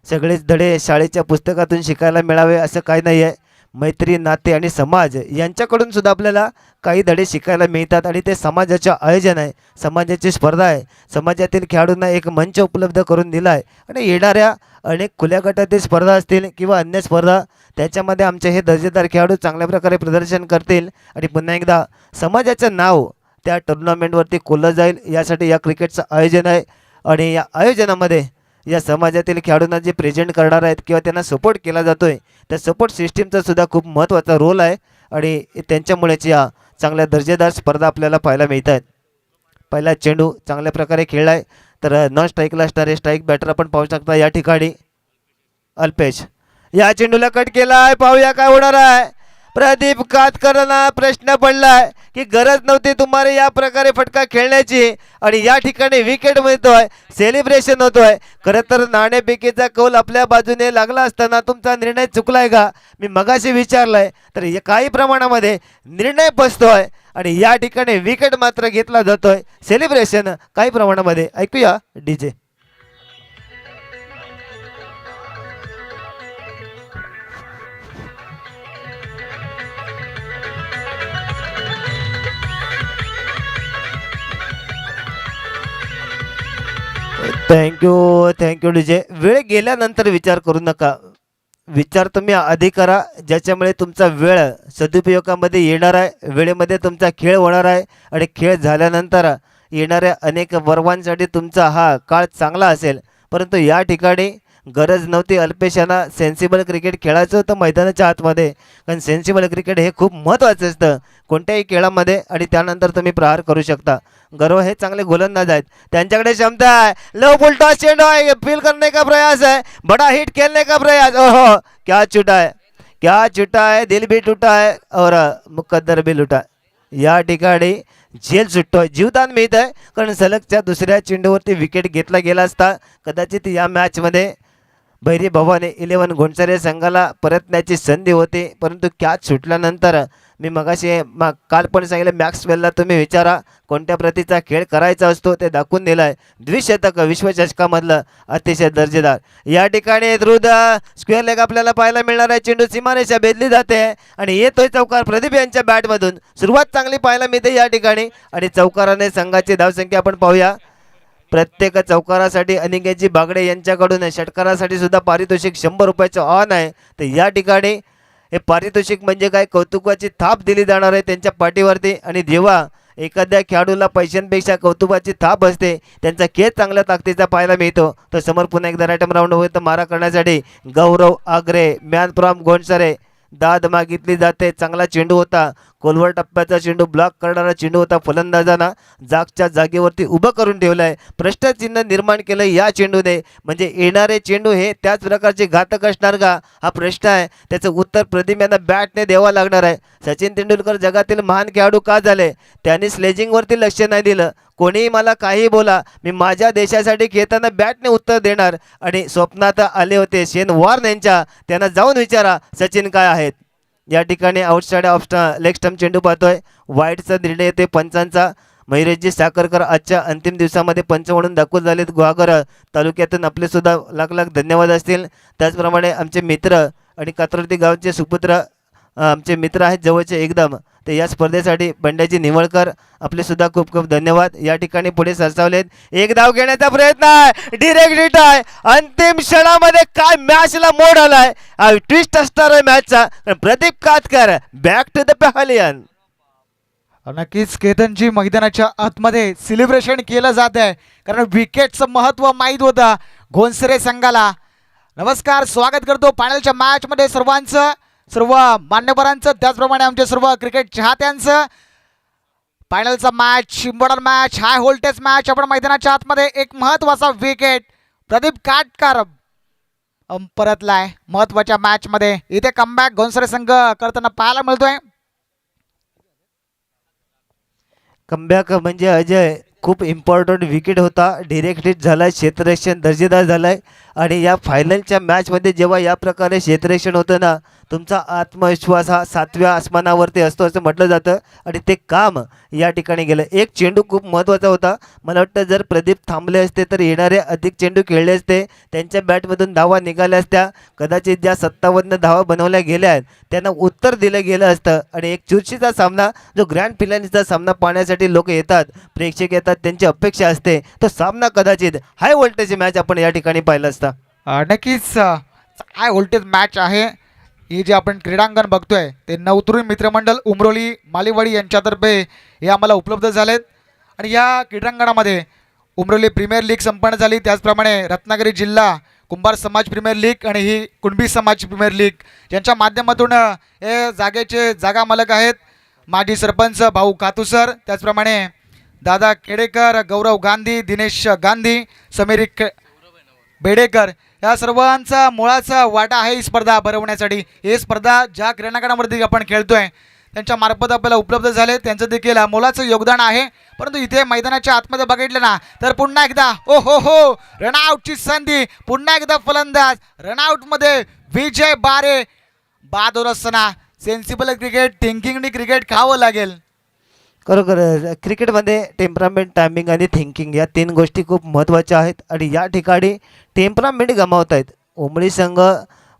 सगळेच धडे शाळेच्या पुस्तकातून शिकायला मिळावे असं काही नाही आहे. मैत्री, नाते आणि समाज यांच्याकडून सुद्धा आपल्याला काही धडे शिकायला मिळतात आणि ते समाजाचं आयोजन आहे, समाजाची स्पर्धा आहे. समाजातील खेळाडूंना एक मंच उपलब्ध करून दिला आहे आणि येणाऱ्या अनेक खुल्या गटातील स्पर्धा असतील किंवा अन्य स्पर्धा, त्याच्यामध्ये आमचे हे दर्जेदार खेळाडू चांगल्या प्रकारे प्रदर्शन करतील आणि पुन्हा एकदा समाजाचं नाव त्या टुर्नामेंटवरती कोरलं जाईल. यासाठी या क्रिकेटचं आयोजन आहे आणि या आयोजनामध्ये या समाजातील खेळाडूंना जे प्रेझेंट करणार आहेत किंवा त्यांना सपोर्ट केला जातो आहे त्या सपोर्ट सिस्टीमचा सुद्धा खूप महत्त्वाचा रोल आहे आणि त्यांच्यामुळेच या चांगल्या दर्जेदार स्पर्धा आपल्याला पाहायला मिळत आहेत. पहिला चेंडू चांगल्या प्रकारे खेळला आहे तर नॉन स्ट्राईकला असणारे स्ट्राईक बॅटर आपण पाहू शकता या ठिकाणी. अल्पेश या चेंडूला कट केला आहे, पाहूया काय होणार आहे. प्रदीप कातकरांना प्रश्न पडलाय की गरज नव्हती तुम्हाला या प्रकारे फटका खेळण्याची आणि या ठिकाणी विकेट मिळतोय, सेलिब्रेशन होतोय. खरं तर नाणेफेकीचा कौल आपल्या बाजूने लागला असताना तुमचा निर्णय चुकलाय का मी मगाशी विचारलाय, तर काही प्रमाणामध्ये निर्णय बसतोय आणि या ठिकाणी विकेट मात्र घेतला जातोय, सेलिब्रेशन काही प्रमाणामध्ये. ऐकूया डीजे. Thank you DJ. वेळ गेल्यानंतर विचार करू नका. विचार तुम्ही आधी करा, ज्याच्यामुळे तुमचा वेळ सदुपयोगामध्ये येणार आहे, वेळेमध्ये तुमचा खेळ होणार आहे आणि खेळ झाल्यानंतर येणाऱ्या अनेक वर्वांसाठी तुमचा हा काळ चांगला असेल. परंतु या ठिकाणी गरज नव्हती अल्पेशांना सेन्सिबल क्रिकेट खेळायचं होतं मैदानाच्या आतमध्ये. कारण सेन्सिबल क्रिकेट हे खूप महत्त्वाचं असतं कोणत्याही खेळामध्ये आणि त्यानंतर तुम्ही प्रहार करू शकता. गौरव हे चांगले गोलंदाज आहेत, त्यांच्याकडे क्षमता है, लो फुल टॉस चेंडू है, फील करने का प्रयास है, बड़ा हिट खेलने का प्रयास. ओहो क्या छूटा है, क्या छूटा है, दिल भी टूटा है और मुकद्दर भी लुटा. या ठिकाणी झेल सुटतोय, जीवदान मिळत आहे. कारण सलगच्या दुसऱ्या चेंडूवरती विकेट घेतला गेला असता कदाचित या मॅचमध्ये भैरी भवानी 11 घोणसरे संघाला परतण्याची संधी होती. परंतु कॅच सुटल्यानंतर मी मगाशी काल पण सांगितलं, मॅक्सवेलला तुम्ही विचारा कोणत्या प्रतीचा खेळ करायचा असतो, ते दाखवून दिला आहे. द्विशतक विश्वचषकामधलं अतिशय दर्जेदार. या ठिकाणी द्रुत स्क्वेअर लेग आपल्याला पाहायला मिळणार आहे. चेंडू सीमारेषा भेदली जाते आणि येतोय चौकार प्रदीप यांच्या बॅटमधून. सुरुवात चांगली पाहायला मिळते या ठिकाणी आणि चौकाराने संघाची धावसंख्या आपण पाहूया. प्रत्येक चौकारासाठी अनिकेतजी बागडे यांच्याकडून षटकारासाठी सुद्धा पारितोषिक 100 रुपयाचं ऑन आहे. तर या ठिकाणी हे पारितोषिक म्हणजे काय, कौतुकाची थाप दिली जाणार आहे त्यांच्या पाठीवरती. आणि जेव्हा एखाद्या खेळाडूला पैशांपेक्षा कौतुकाची थाप असते, त्यांचा खेळ चांगल्या ताकदीचा पाहायला मिळतो. तर समोर पुन्हा एकदा रॅटम राऊंड होतं मारा करण्यासाठी गौरव आगरे, मॅन फ्रॉम घोणसरे. दाद मागितली जाते, चांगला चेंडू होता, कोलवर टप्प्याचा चेंडू ब्लॉक करणारा चेंडू होता. फलंदाजांना जागच्या जागेवरती उभं करून ठेवलं आहे, प्रश्नचिन्ह निर्माण केलं या चेंडूने. म्हणजे येणारे चेंडू हे त्याच प्रकारचे घातक असणार का, हा प्रश्न आहे. त्याचं उत्तर प्रदीप यांना बॅटने द्यावं लागणार आहे. सचिन तेंडुलकर जगातील महान खेळाडू का झाले, त्यांनी स्लेजिंगवरती लक्ष नाही दिलं. कोणीही मला काही बोला, मी माझ्या देशासाठी खेळताना बॅटने उत्तर देणार. आणि स्वप्नात आले होते शेन वॉर्न यांच्या, त्यांना जाऊन विचारा सचिन काय आहेत. या ठिकाणी आउटसाइड ऑफ लेग स्टंप चेंडू पाहतोय. वाईटचा निर्णय येते पंचांचा. मयुरेशजी साखरकर आजच्या अंतिम दिवसामध्ये पंच म्हणून दाखल झालेत. गुहागर तालुक्यातून आपले सुद्धा लाख लाख धन्यवाद असतील. त्याचप्रमाणे आमचे मित्र आणि कात्रवती गावचे सुपुत्र आमचे मित्र आहेत जवळचे एकदम, तर या स्पर्धेसाठी बंड्याजी निवळकर आपले सुद्धा खूप खूप धन्यवाद. या ठिकाणी पुढे सरसावलेत. एक धाव घेण्याचा प्रयत्न आहे, डिरेक्ट हिट आहे. अंतिम क्षणामध्ये काय मॅचला मोड आलाय, ट्विस्ट असणार आहे मॅचचा. Pradeep कातकर back to the pavilion. नक्कीच केतनजी मैदानाच्या आतमध्ये सेलिब्रेशन केलं जात आहे, कारण विकेटचं महत्त्व माहीत होतं घोणसरे संघाला. नमस्कार, स्वागत करतो फायनलच्या मॅचमध्ये सर्वांचं, सर्व मान्यवरांचं, त्याचप्रमाणे आमच्या सर्व क्रिकेट चाहत्यांचं. फायनलचा match, important match, high voltage match. आपण मैदानाच्या आतमध्ये एक महत्त्वाचा विकेट प्रदीप काटकर परतलाय महत्त्वाच्या मॅचमध्ये. इथे कमबॅक घोणसरे संघ करताना पाहायला मिळतोय. कमबॅक म्हणजे अजय खूप इम्पॉर्टंट विकेट होता, डिरेक्ट हिट झाला, क्षेत्ररक्षण दर्जेदार झालं आहे. आणि या फायनलच्या मॅचमध्ये जेव्हा या प्रकारे क्षेत्ररक्षण होतं ना, तुमचा आत्मविश्वास हा 7व्या आसमानावरती असतो असं म्हटलं जातं. आणि ते काम या ठिकाणी गेलं. एक चेंडू खूप महत्त्वाचा होता. मला वाटतं जर प्रदीप थांबले असते तर येणारे अधिक चेंडू खेळले असते, त्यांच्या बॅटमधून धावा निघाल्या असत्या. कदाचित ज्या 57 धावा बनवल्या गेल्या आहेत त्यांना उत्तर दिलं गेलं असतं. आणि एक चुरशीचा सामना, जो ग्रँड फिनालेचा सामना पाहण्यासाठी लोक येतात, प्रेक्षक येतात, त्यांची अपेक्षा असते, तो सामना कदाचित हाय व्होल्टेज मॅच आपण या ठिकाणी पाहिलं असता. नक्कीच हाय व्होल्टेज मॅच आहे ही. जे आपण क्रीडांगण बघतोय ते नवतरुण मित्रमंडळ उमरोली मालीवाडी यांच्यातर्फे हे आम्हाला उपलब्ध झालेत. आणि या क्रीडांगणामध्ये उमरोली प्रीमियर लीग संपन्न झाली, त्याचप्रमाणे रत्नागिरी जिल्हा कुंभार समाज प्रीमियर लीग आणि ही कुणबी समाज प्रीमियर लीग यांच्या माध्यमातून हे जागेचे जागा मालक आहेत माजी सरपंच भाऊ कातुसर, त्याचप्रमाणे दादा केडेकर, गौरव गांधी, दिनेश गांधी, समीर बेडेकर, या सर्वांचा मुळाचा वाटा आहे ही स्पर्धा भरवण्यासाठी. ही स्पर्धा ज्या क्रीडांगणावरती आपण खेळतोय त्यांच्या मार्फत आपल्याला उपलब्ध झाले, त्यांचं देखील मोलाचं योगदान आहे. परंतु इथे मैदानाच्या आतमध्ये बघितलं ना तर पुन्हा एकदा ओ हो रनआउटची संधी, पुन्हा एकदा फलंदाज रनआउटमध्ये विजय बारे. बाद होत असताना सेन्सिबल क्रिकेट, थिंकिंगनी क्रिकेट खावं लागेल. खरोखर क्रिकेटमध्ये टेम्परामेंट, टायमिंग आणि थिंकिंग या 3 गोष्टी खूप महत्त्वाच्या आहेत. आणि या ठिकाणी टेम्परामेंट गमावत आहेत उमरी संघ.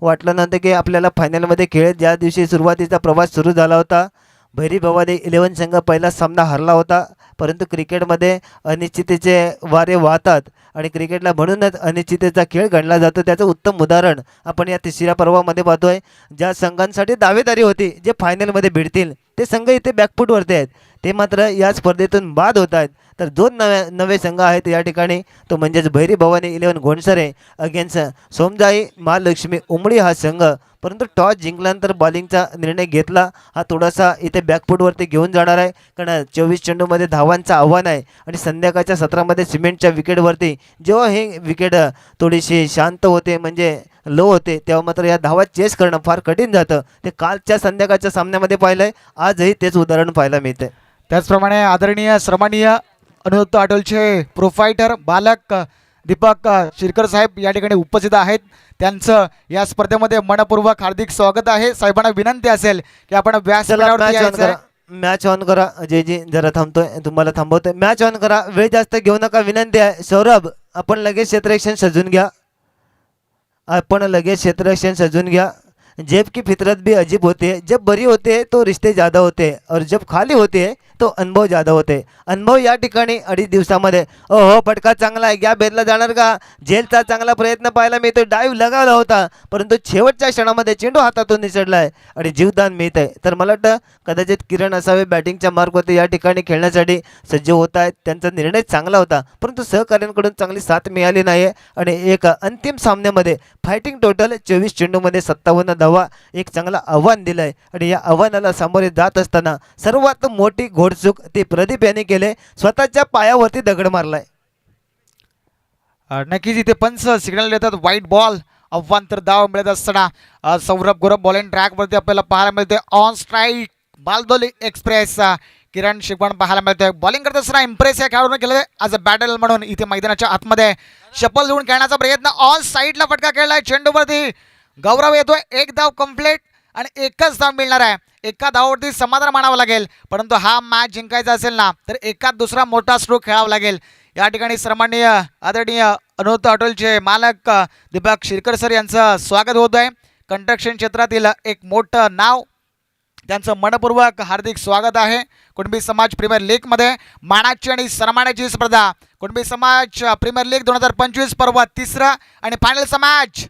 वाटलं नव्हतं की आपल्याला फायनलमध्ये खेळ ज्या दिवशी सुरुवातीचा प्रवास सुरू झाला होता, भैरी भवानी 11 संघ पहिला सामना हरला होता, परंतु क्रिकेटमध्ये अनिश्चिततेचे वारे वाहतात आणि क्रिकेटला म्हणूनच अनिश्चिततेचा खेळ गणला जातो. त्याचं उत्तम उदाहरण आपण या तिसऱ्या पर्वामध्ये पाहतोय. ज्या संघांसाठी दावेदारी होती, जे फायनलमध्ये भिडतील, ते संघ इथे बॅकफूटवरती आहेत, ते मात्र या स्पर्धेतून बाद होत आहेत. तर दोन नवे संघ आहेत या ठिकाणी, तो म्हणजेच भैरी भवानी 11 घोणसरे अगेन्स्ट सोमजाई महालक्ष्मी उमडी हा संघ. परंतु टॉस जिंकल्यानंतर बॉलिंगचा निर्णय घेतला, हा थोडासा इथे बॅकफूटवरती घेऊन जाणार आहे, कारण 24 चेंडूमध्ये धावांचं आव्हान आहे आणि संध्याकाळच्या सत्रामध्ये सिमेंटच्या विकेटवरती जेव्हा हे विकेट थोडीशी शांत होते, म्हणजे लो होते, तेव्हा मात्र या धावा चेस करणं फार कठीण जातं. ते कालच्या संध्याकाळच्या सामन्यामध्ये पाहिलं आहे, आजही तेच उदाहरण पाहायला मिळते. त्याचप्रमाणे आदरणीय श्रमणीय अनुरुद्ध आटोलचे प्रोफायटर बालक दीपक शिरकर साहेब या ठिकाणी उपस्थित आहेत. त्यांचं या स्पर्धेमध्ये मनपूर्वक हार्दिक स्वागत आहे. साहेबांना विनंती असेल की आपण व्यासपीठावरती यायचं. मॅच ऑन करा. जयजी जरा थांबतोय, तुम्हाला थांबवतोय. मॅच ऑन करा, वेळ जास्त घेऊ नका, विनंती आहे. सौरभ, आपण लगेच क्षेत्ररक्षण सजून घ्या, आपण लगेच क्षेत्ररक्षण सजून घ्या. जेब की फितरत भी अजीब होती है, जब बरी होते है तो रिश्ते ज़्यादा होते हैं और जब खाली होते है तो अनुभव ज़्यादा होते. अनुभव या ठिकाणी 2.5 दिवसामध्ये. ओहो, फटका चांगला आहे, घ्या बेदला जाणार का? झेलचा चांगला प्रयत्न पाहायला मिळतो, डाईव्ह लगावला होता, परंतु शेवटच्या क्षणामध्ये चेंडू हातातून निसटला आहे आणि जीवदान मिळत आहे. तर मला वाटतं कदाचित किरण असावे बॅटिंगच्या मार्कवरती या ठिकाणी खेळण्यासाठी सज्ज होत आहेत. त्यांचा निर्णय चांगला होता, परंतु सहकाऱ्यांकडून चांगली साथ मिळाली नाही आहे आणि एक अंतिम सामन्यामध्ये फायटिंग टोटल 24 चेंडूमध्ये 57 धावा, एक चांगला आव्हान दिलं आहे आणि या आव्हानाला सामोरे जात असताना सर्वात मोठी घोडचूक ते प्रदीप यांनी केले, स्वतःच्या पायावरती दगड मारलाय. नक्कीच इथे पंच सिग्नल देतात व्हाईट बॉल. अव्वांतर धाव मिळत असताना सौरभ गुरव बॉलिंग ट्रॅकवरती आपल्याला पाहायला मिळते. ऑन स्ट्राईक बालदोली एक्सप्रेस किरण शिकवण पाहायला मिळतोय. बॉलिंग करत असताना इम्प्रेस या खेळाडूने केलं ॲज अ बॅटल म्हणून. इथे मैदानाच्या आतमध्ये शपल देऊन खेळण्याचा प्रयत्न, ऑन साईडला फटका खेळलाय, चेंडूवरती गौरव येतोय. एक धाव कंप्लीट आणि एकच धाव मिळणार आहे. एका धावावरती समाधान मानावं लागेल, परंतु हा मॅच जिंकायचा असेल ना तर एका दुसरा मोठा स्ट्रोक खेळावा लागेल. या ठिकाणी सन्माननीय आदरणीय अनुरुद्ध हॉटेलचे मालक दीपक शिरकर सर यांचं स्वागत होत आहे. कंस्ट्रक्शन क्षेत्रातील एक मोठं नाव, त्यांचं मनपूर्वक हार्दिक स्वागत आहे. कुणबी समाज प्रीमियर लीगमध्ये मानाची आणि सन्मानाची स्पर्धा, कुणबी समाज प्रीमियर लीग 2025 पर्व तिसरा आणि फायनलचा मॅच.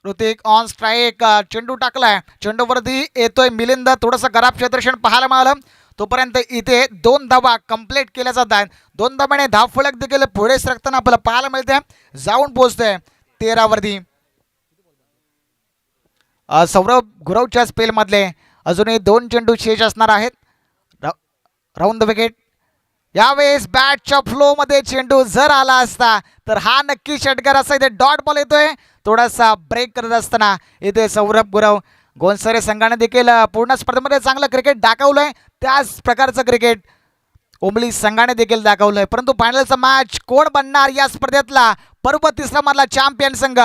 ऋतिक ऑन स्ट्राईक, चेंडू टाकलाय, चेंडूवरती येतोय मिलिंद. थोडंसं खराब क्षेत्ररक्षण पाहायला मिळालं, तोपर्यंत इथे 2 धावा कंप्लीट केल्या जात आहेत. 2 धावाने धाव फलक देखील पुढे सरकताना आपल्याला पाहायला मिळते, जाऊन पोहोचते 13 वरती. सौरभ गुरवच्या स्पेलमधले अजूनही 2 चेंडू शेष असणार आहेत. Round the wicket. यावेळेस बॅटच्या फ्लोमध्ये चेंडू जर आला असता तर हा नक्की षटकार असा. इथे डॉट बॉल येतोय, थोडासा ब्रेक करत असताना इथे सौरभ गुरव गोंसरे संघाने देखील पूर्ण स्पर्धेमध्ये चांगलं क्रिकेट दाखवलंय. त्याच प्रकारचं क्रिकेट उमली संघाने देखील दाखवलंय. परंतु फायनलचा मॅच कोण बनणार या स्पर्धेतला पर्व तिसरा मधला चॅम्पियन संघ?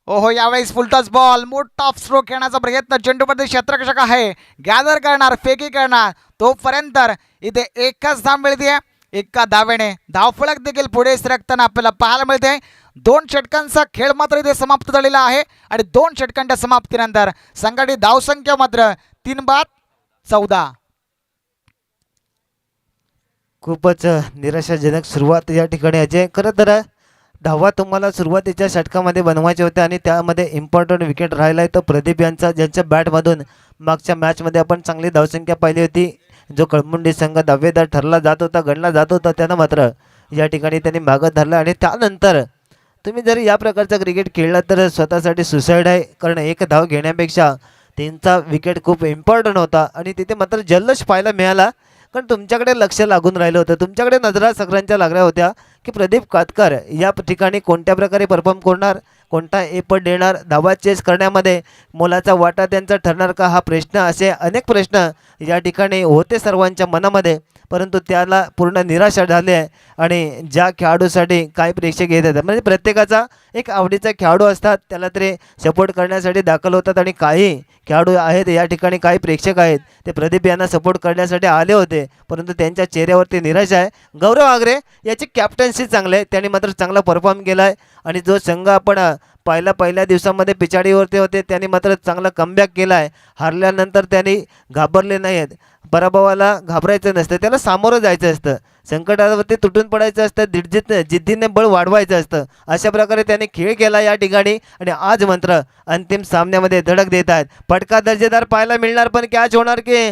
ओहो, यावेळेस फुलटॉस बॉल, मोठा ऑफ स्ट्रोक खेळण्याचा प्रयत्न, चेंडूमध्ये क्षेत्ररक्षक आहे, गॅदर करणार, फेकी करणार, तोपर्यंत इथे एकच धाव मिळते. एका धावेने धावफलक देखील पुढे सरकताना आपल्याला पाहायला मिळते. 2 षटकांचा खेळ मात्र इथे समाप्त झालेला आहे आणि 2 षटकांच्या समाप्तीनंतर संघाची धावसंख्या मात्र 3-14. खूपच निराशाजनक सुरुवात या ठिकाणी अजय. खरं तर धावा तुम्हाला सुरुवातीच्या षटकामध्ये बनवायचे होते आणि त्यामध्ये इम्पॉर्टंट विकेट राहिला आहे तो प्रदीप यांचा, ज्यांच्या बॅटमधून मागच्या मॅचमध्ये आपण चांगली धावसंख्या पाहिली होती. जो कळमुंडी संघ दावेदार ठरला जात होता, गणला जात होता, त्यानं मात्र या ठिकाणी त्यांनी मागं धरलं आणि त्यानंतर तुम्ही जर या प्रकारचा क्रिकेट खेळला तर स्वतःसाठी सुसाईड आहे. कारण एक धाव घेण्यापेक्षा त्यांचा विकेट खूप इम्पॉर्टंट होता आणि तिथे मात्र जल्लोष पाहायला मिळाला. कारण तुमच्याकडे लक्ष लागून राहिलं होतं, तुमच्याकडे नजरा सगळ्यांच्या लागल्या होत्या की प्रदीप कातकर या ठिकाणी कोणत्या प्रकारे परफॉर्म करणार, कोणता एफर्ट देणार, धावा चेस करण्यामध्ये मोलाचा वाटा त्यांचा ठरणार का, हा प्रश्न, असे अनेक प्रश्न या ठिकाणी होते सर्वांच्या मनामध्ये. परंतु त्याला पूर्ण निराशा झाली आहे आणि ज्या खेळाडूसाठी काही प्रेक्षक येत आहेत, म्हणजे प्रत्येकाचा एक आवडीचा खेळाडू असतात, त्याला तरी सपोर्ट करण्यासाठी दाखल होतात आणि काही खेळाडू आहेत या ठिकाणी, काही प्रेक्षक आहेत ते प्रदीप यांना सपोर्ट करण्यासाठी आले होते, परंतु त्यांच्या चेहऱ्यावरती निराशा आहे. गौरव आगरे याची कॅप्टन्सी चांगली आहे, त्यांनी मात्र चांगला परफॉर्म केला आहे आणि जो संघ आपण पहिल्या दिवसामध्ये पिछाडीवरती होते, त्यांनी मात्र चांगला कमबॅक केला आहे. हारल्यानंतर त्यांनी घाबरले नाही आहेत. पराभवाला घाबरायचं नसतं, त्याला सामोरं जायचं असतं. संकटावरती तुटून पडायचं असतं, जिद्दीने बळ वाढवायचं असतं. अशा प्रकारे त्यांनी खेळ केला या ठिकाणी आणि आज मात्र अंतिम सामन्यामध्ये धडक देत आहेत. फटका दर्जेदार पाहायला मिळणार, पण कॅच होणार की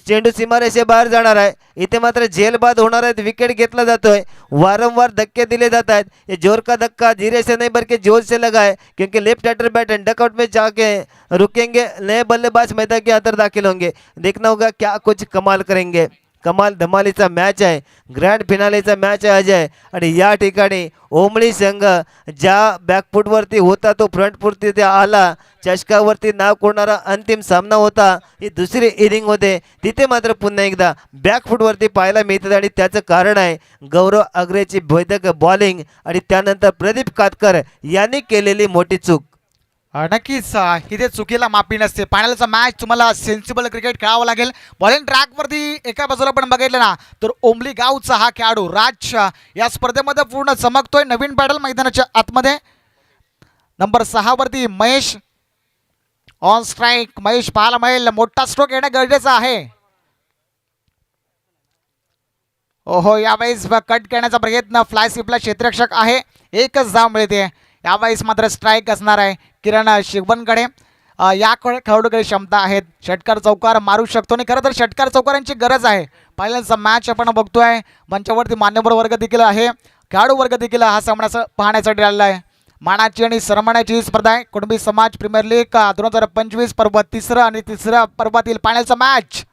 चेंडू सीमारेषेबाहेर जाणार आहे. इथे मात्र झेलबाद होणार आहेत. विकेट घेतला जातोय. वारंवार धक्के दिले जात आहेत. ये जोर का धक्का धीरे से नहीं बल्कि जोर से लगा है, क्योंकि लेफ्ट हैंडर बैटर डकआउट में जाके रुकेंगे, नए बल्लेबाज मैदान के अंदर दाखिल होंगे. देखना होगा क्या कुछ कमाल करेंगे. कमाल धमालीचा मॅच आहे, ग्रँड फिनालेचा मॅच आहे अजय. आणि या ठिकाणी ओमळी संघ ज्या बॅकफूटवरती होता तो फ्रंटफूट ते आला. चषकावरती नाव कोरणारा अंतिम सामना होता. ही दुसरी इनिंग होते, तिथे मात्र पुन्हा एकदा बॅकफूटवरती पाहायला मिळतात आणि त्याचं कारण आहे गौरव आग्रेची भेदक बॉलिंग आणि त्यानंतर प्रदीप कातकर यांनी केलेली मोठी चूक. नक्कीच इथे चुकीला माफी नसते. फायनलचा मॅच तुम्हाला सेन्सिबल क्रिकेट खेळावं लागेल. बॉलिंग ट्रॅकवरती एका बाजूला पण बघितलं ना तर ओमली गावचा हा खेळाडू राज या स्पर्धेमध्ये पूर्ण चमकतोय. नवीन पॅडल मैदानाच्या आतमध्ये नंबर 6 वरती महेश ऑन स्ट्राईक. महेश पाहायला मिळेल, मोठा स्ट्रोक येणं गरजेचं आहे. ओहो, यावेळेस कट करण्याचा प्रयत्न, फ्लाय स्वीपला क्षेत्ररक्षक आहे, एकच धाव मिळते. यावेळेस मात्र स्ट्राईक असणार आहे किरण शिवबनकडे. या खेळाडूकडे क्षमता आहेत, षटकार चौकार मारू शकतो आणि खरं तर षटकार चौकारांची गरज आहे. पहिल्यांदा मॅच आपण बघतोय, मंचावरती मान्यवर वर्ग देखील आहे, खेळाडू वर्ग देखील हा सामना पाहण्यासाठी आलेला आहे. मानाची आणि सन्मानाची स्पर्धा आहे. कुणबी समाज प्रीमियर लीग 2025 पर्व तिसरं आणि तिसऱ्या पर्वातील फायनलचा मॅच.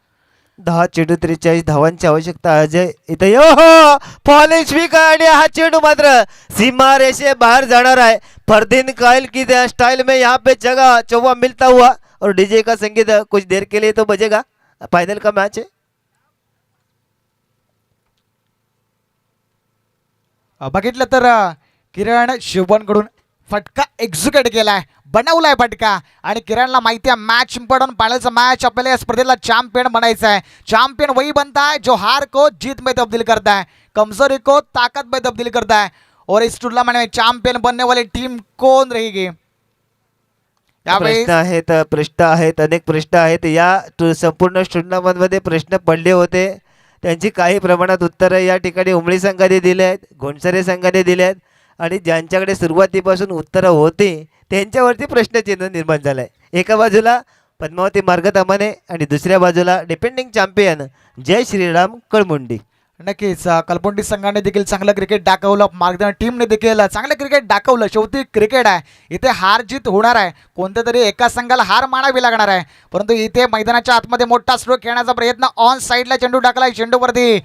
10 चेंडू 43 धावांची आवश्यकता. अजय इथे हो फॉलिंग स्वीक आणि हा चेंडू मात्र सीमा रेषे बाहर जाणार आहे. फरदीन कायल की स्टाइल में यहाँ पे जगह चौवा मिलता हुआ और डीजे का संगीत कुछ देर के लिए तो बजेगा. फाइनल का मैच है. बघितलं तर किरण शिवबनकडून फटका एक्झिक्यूट केलाय, बनवलाय फटका. आणि किरणला माहिती आहे मॅच इम्पॉर्टंट, फायनलचा मॅच आपल्याला या स्पर्धेला चॅम्पियन बनायचा है. चॅम्पियन वही बनता है जो हार को जीत में तब्दील करता है, कमजोरी को ताकत में तब्दील करता है. और इस टूर्नामेंट में चॅम्पियन बनने वाली टीम कौन रहेगी? प्रश्न आहेत अनेक प्रश्न आहेत. या संपूर्ण टुर्नामेंटमध्ये प्रश्न पडले होते, त्यांची काही प्रमाणात उत्तरं या ठिकाणी उमळी संघाने दिले आहेत, घोणसरे संघाने दिले आहेत. आणि ज्यांच्याकडे सुरुवातीपासून उत्तरं होती त्यांच्यावरती प्रश्नचिन्ह निर्माण झालं आहे. एका बाजूला पद्मावती मार्गतामाने आणि दुसऱ्या बाजूला डिपेंडिंग चॅम्पियन जय श्रीराम कळमुंडी. नक्कीच कलपुंडी संघाने देखील चांगलं क्रिकेट दाखवलं, मार्गदर्शन टीमने देखील चांगलं क्रिकेट दाखवलं. शेवटी क्रिकेट आहे, इथे हार जीत होणार आहे. कोणत्या तरी एका संघाला हार मानावी लागणार आहे. परंतु इथे मैदानाच्या आतमध्ये मोठा स्ट्रोक खेळण्याचा प्रयत्न, ऑन साईडला चेंडू टाकलाय. चेंडूवरती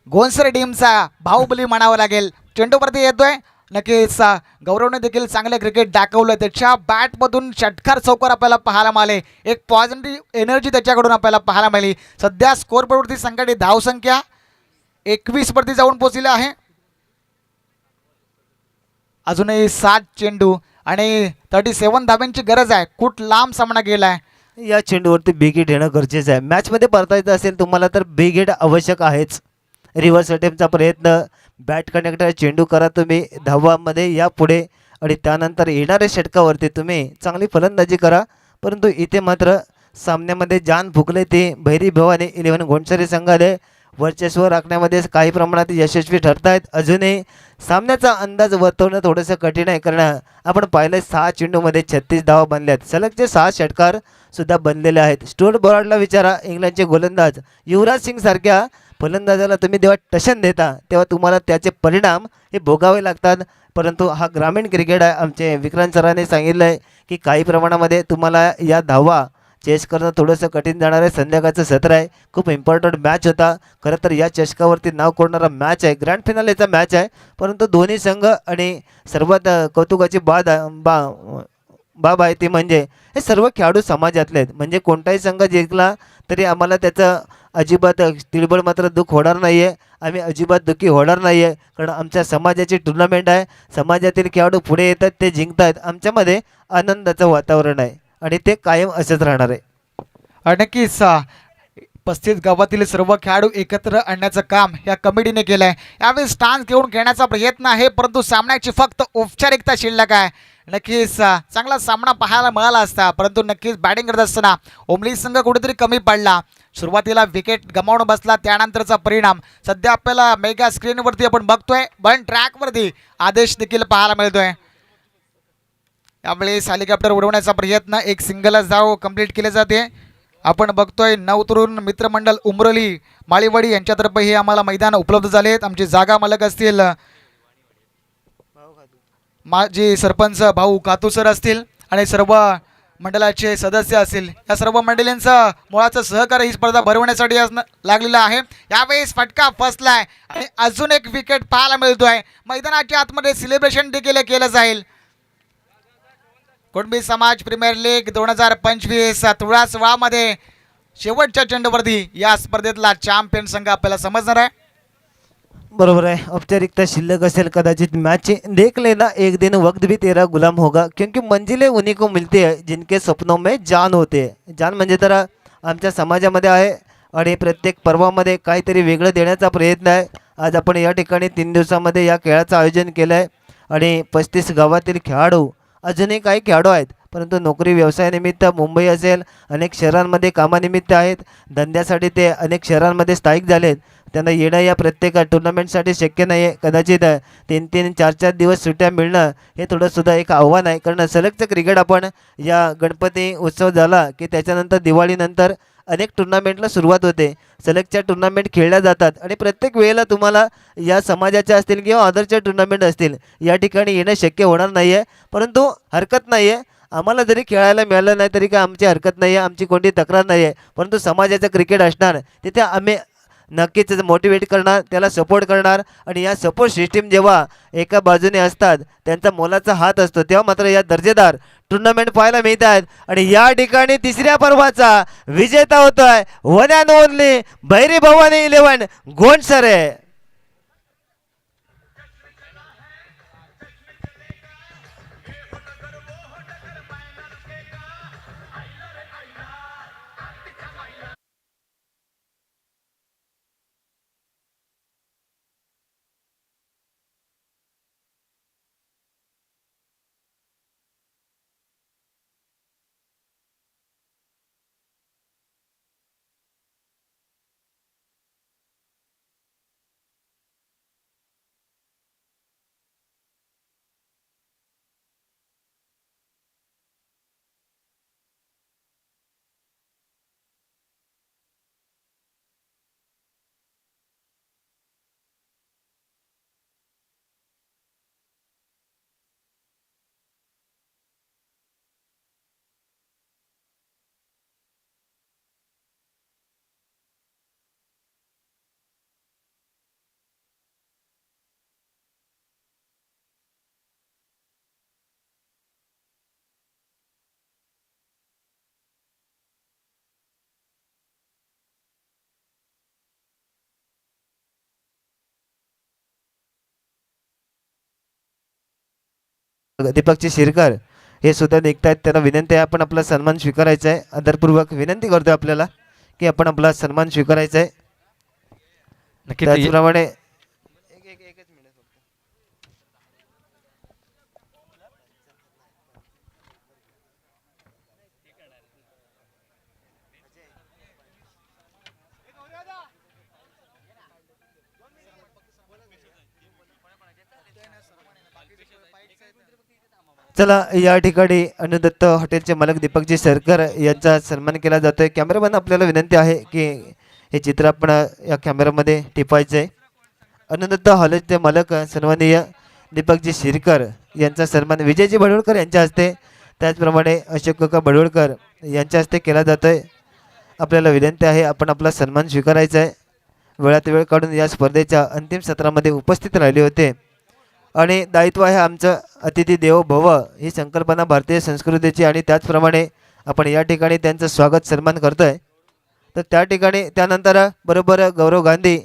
गोंसरे टीमचा बाहुबली म्हणावं लागेल, चेंडूवरती येतोय. नक्कीच गौरवने देखील चांगलं क्रिकेट दाखवलं. त्याच्या बॅटमधून षटकार चौकार आपल्याला पाहायला मिळाले, एक पॉझिटिव्ह एनर्जी त्याच्याकडून आपल्याला पाहायला मिळाली. सध्या स्कोरबोर्डवरती संघाची धावसंख्या 21 वरती जाऊन पोहोचलेला आहे. अजूनही 7 चेंडू आणि 37 धाब्यांची गरज आहे. खूप लांब सामना गेलाय. या चेंडूवरती बिग हिट येणं गरजेचं आहे. मॅचमध्ये परतायचं असेल तुम्हाला तर बिग हिट आवश्यक आहेच. रिव्हर्स अटेम्प्टचा प्रयत्न, बॅट कनेक्टर चेंडू करा तुम्ही धावामध्ये या पुढे आणि त्यानंतर येणाऱ्या षटकावरती तुम्ही चांगली फलंदाजी करा. परंतु इथे मात्र सामन्यामध्ये जान फुकले ते भैरी भवानी 11 घोणसरे संघाने वर्चस्व राखण्यामध्ये काही प्रमाणात यशस्वी ठरत आहेत. अजूनही सामन्याचा अंदाज वर्तवणं थोडंसं कठीण आहे, कारण आपण पाहिलं 6 चेंडूमध्ये 36 धावा बनल्या आहेत. सलगचे 6 षटकार सुद्धा बनलेले आहेत. स्टुअर्ट ब्रॉडला विचारा, इंग्लंडचे गोलंदाज युवराज सिंग सारख्या फलंदाजाला तुम्ही जेव्हा टशन देता तेव्हा तुम्हाला त्याचे परिणाम हे भोगावे लागतात. परंतु हा ग्रामीण क्रिकेट आहे. आमचे विक्रांत सरांनी सांगितलं आहे की काही प्रमाणामध्ये तुम्हाला या धावा चेस करणं थोडंसं कठीण जाणार आहे. संध्याकाळचं सत्र आहे, खूप इम्पॉर्टंट मॅच होता. खरं तर या चषकावरती नाव कोरणारा मॅच आहे, ग्रँड फिनालेचा मॅच आहे. परंतु दोन्ही संघ आणि सर्वात कौतुकाची बाब आहे ती म्हणजे हे सर्व खेळाडू समाजातले आहेत. म्हणजे कोणताही संघ जिंकला तरी आम्हाला त्याचं अजिबात तिळबळ मात्र दुःख होणार नाही आहे. आम्ही अजिबात दुःखी होणार नाही आहे, कारण आमच्या समाजाची टुर्नामेंट आहे. समाजातील खेळाडू पुढे येतात, ते जिंकतात. आमच्यामध्ये आनंदाचं वातावरण आहे आणि ते कायम असंच राहणार आहे. नक्कीच 35 गावातील सर्व खेळाडू एकत्र आणण्याचं काम या कमिटीने केलं आहे. यावेळी स्टान्स घेऊन खेळण्याचा प्रयत्न आहे, परंतु सामन्याची फक्त औपचारिकता शिल्लक आहे. नक्कीच चांगला सामना पाहायला मिळाला असता, परंतु नक्कीच बॅटिंग करत असताना उमली संघ कुठेतरी कमी पडला. सुरुवातीला विकेट गमावून बसला, त्यानंतरचा परिणाम सध्या आपल्याला मेगा स्क्रीनवरती आपण बघतोय. पण ट्रॅकवरती आदेश देखील पाहायला मिळतोय. त्यावेळेस हेलिकॉप्टर उडवण्याचा प्रयत्न एक सिंगलच धाव कंप्लीट केले जाते. आपण बघतोय नवतरुण मित्रमंडळ उमरोली माळीवाडी यांच्यातर्फे हे आम्हाला मैदान उपलब्ध झाले आहेत. आमचे जागा मालक असतील माजी सरपंच भाऊ कातू सर असतील आणि सर्व मंडळाचे सदस्य असतील. या सर्व मंडळींचं मुळाचं सहकार्य ही स्पर्धा भरवण्यासाठी लागलेलं आहे. यावेळेस फटका फसलाय आणि अजून एक विकेट पाहायला मिळतोय. मैदानाच्या आतमध्ये सेलिब्रेशन देखील केलं जाईल. कुणबी समाज प्रीमियर लीग 2025 तुळासवामध्ये शेवटच्या चेंडूवरती या स्पर्धेतला चॅम्पियन संघ आपल्याला समजणार आहे. बरोबर है, औपचारिकता शिल्लक असेल कदाचित मैच देख लेना, एक दिन वक्त भी तेरा गुलाम होगा, क्योंकि मंजिलें उन्हीं को मिलती है जिनके सपनों में जान होते हैं. जान म्हणजे तर आमच्या समाजामध्ये आहे आणि प्रत्येक पर्वामध्ये काहीतरी वेगळं देण्याचा प्रयत्न आहे. आज आपण या ठिकाणी 3 दिवसामध्ये या खेळाचं आयोजन केलं आहे आणि 35 गावातील खेळाडू, अजूनही काही खेळाडू आहेत परंतु नोकरी व्यवसायानिमित्त मुंबई असेल अनेक शहरांमध्ये कामानिमित्त आहेत, धंद्यासाठी ते अनेक शहरांमध्ये स्थायिक झालेत. त्यांना येणं या प्रत्येक टुर्नामेंटसाठी शक्य नाही आहे. कदाचित 3-3 4-4 दिवस सुट्ट्या मिळणं हे थोडंसुद्धा एक आव्हान आहे. कारण सलगचं क्रिकेट आपण या गणपती उत्सव झाला की त्याच्यानंतर दिवाळीनंतर अनेक टुर्नामेंटला सुरुवात होते. सलगच्या टुर्नामेंट खेळल्या जातात आणि प्रत्येक वेळेला तुम्हाला या समाजाच्या असतील किंवा अदरच्या टुर्नामेंट असतील या ठिकाणी येणं शक्य होणार नाही आहे. परंतु हरकत नाही आहे, आम्हाला जरी खेळायला मिळालं नाही तरी काय आमची हरकत नाही आहे, आमची कोणती तक्रार नाही आहे. परंतु समाजाचं क्रिकेट असणार तिथे आम्ही नक्कीच मोटिवेट करणार, त्याला सपोर्ट करणार आणि या सपोर्ट सिस्टीम जेव्हा एका बाजूने असतात त्यांचा मोलाचा हात असतो तेव्हा मात्र या दर्जेदार टुर्नामेंट पाहायला मिळतात. आणि या ठिकाणी तिसऱ्या पर्वाचा विजेता होतोय वन अँड ओनली भैरी भवानी 11 गोंडसरे. दीपकजी शिरकर हे सुद्धा निघतायत, त्यांना विनंती आहे आपण आपला सन्मान स्वीकारायचा आहे. आदरपूर्वक विनंती करतोय आपल्याला की आपण आपला सन्मान स्वीकारायचा आहे. नक्कीच त्याचप्रमाणे चला या ठिकाणी अनुदत्त हॉटेलचे मालक दीपकजी सरकर यांचा सन्मान केला जातोय. कॅमेरामॅन आपल्याला विनंती आहे की हे चित्र आपण या कॅमेरामध्ये टिपायचं आहे. अनुदत्त हॉटेलचे मालक सन्माननीय दीपकजी शिरकर यांचा सन्मान विजयजी बडवळकर यांच्या हस्ते, त्याचप्रमाणे अशोक काका बडवळकर यांच्या हस्ते केला जातोय. आपल्याला विनंती आहे आपण आपला सन्मान स्वीकारायचा आहे. वेळात वेळ काढून या स्पर्धेच्या अंतिम सत्रामध्ये उपस्थित राहिले होते आणि दायित्व आहे आमचं अतिथी देवो भव ही संकल्पना भारतीय संस्कृतीची आणि त्याचप्रमाणे आपण या ठिकाणी त्यांचं स्वागत सन्मान करतोय. तर त्या ठिकाणी त्यानंतर बरोबर गौरव गांधी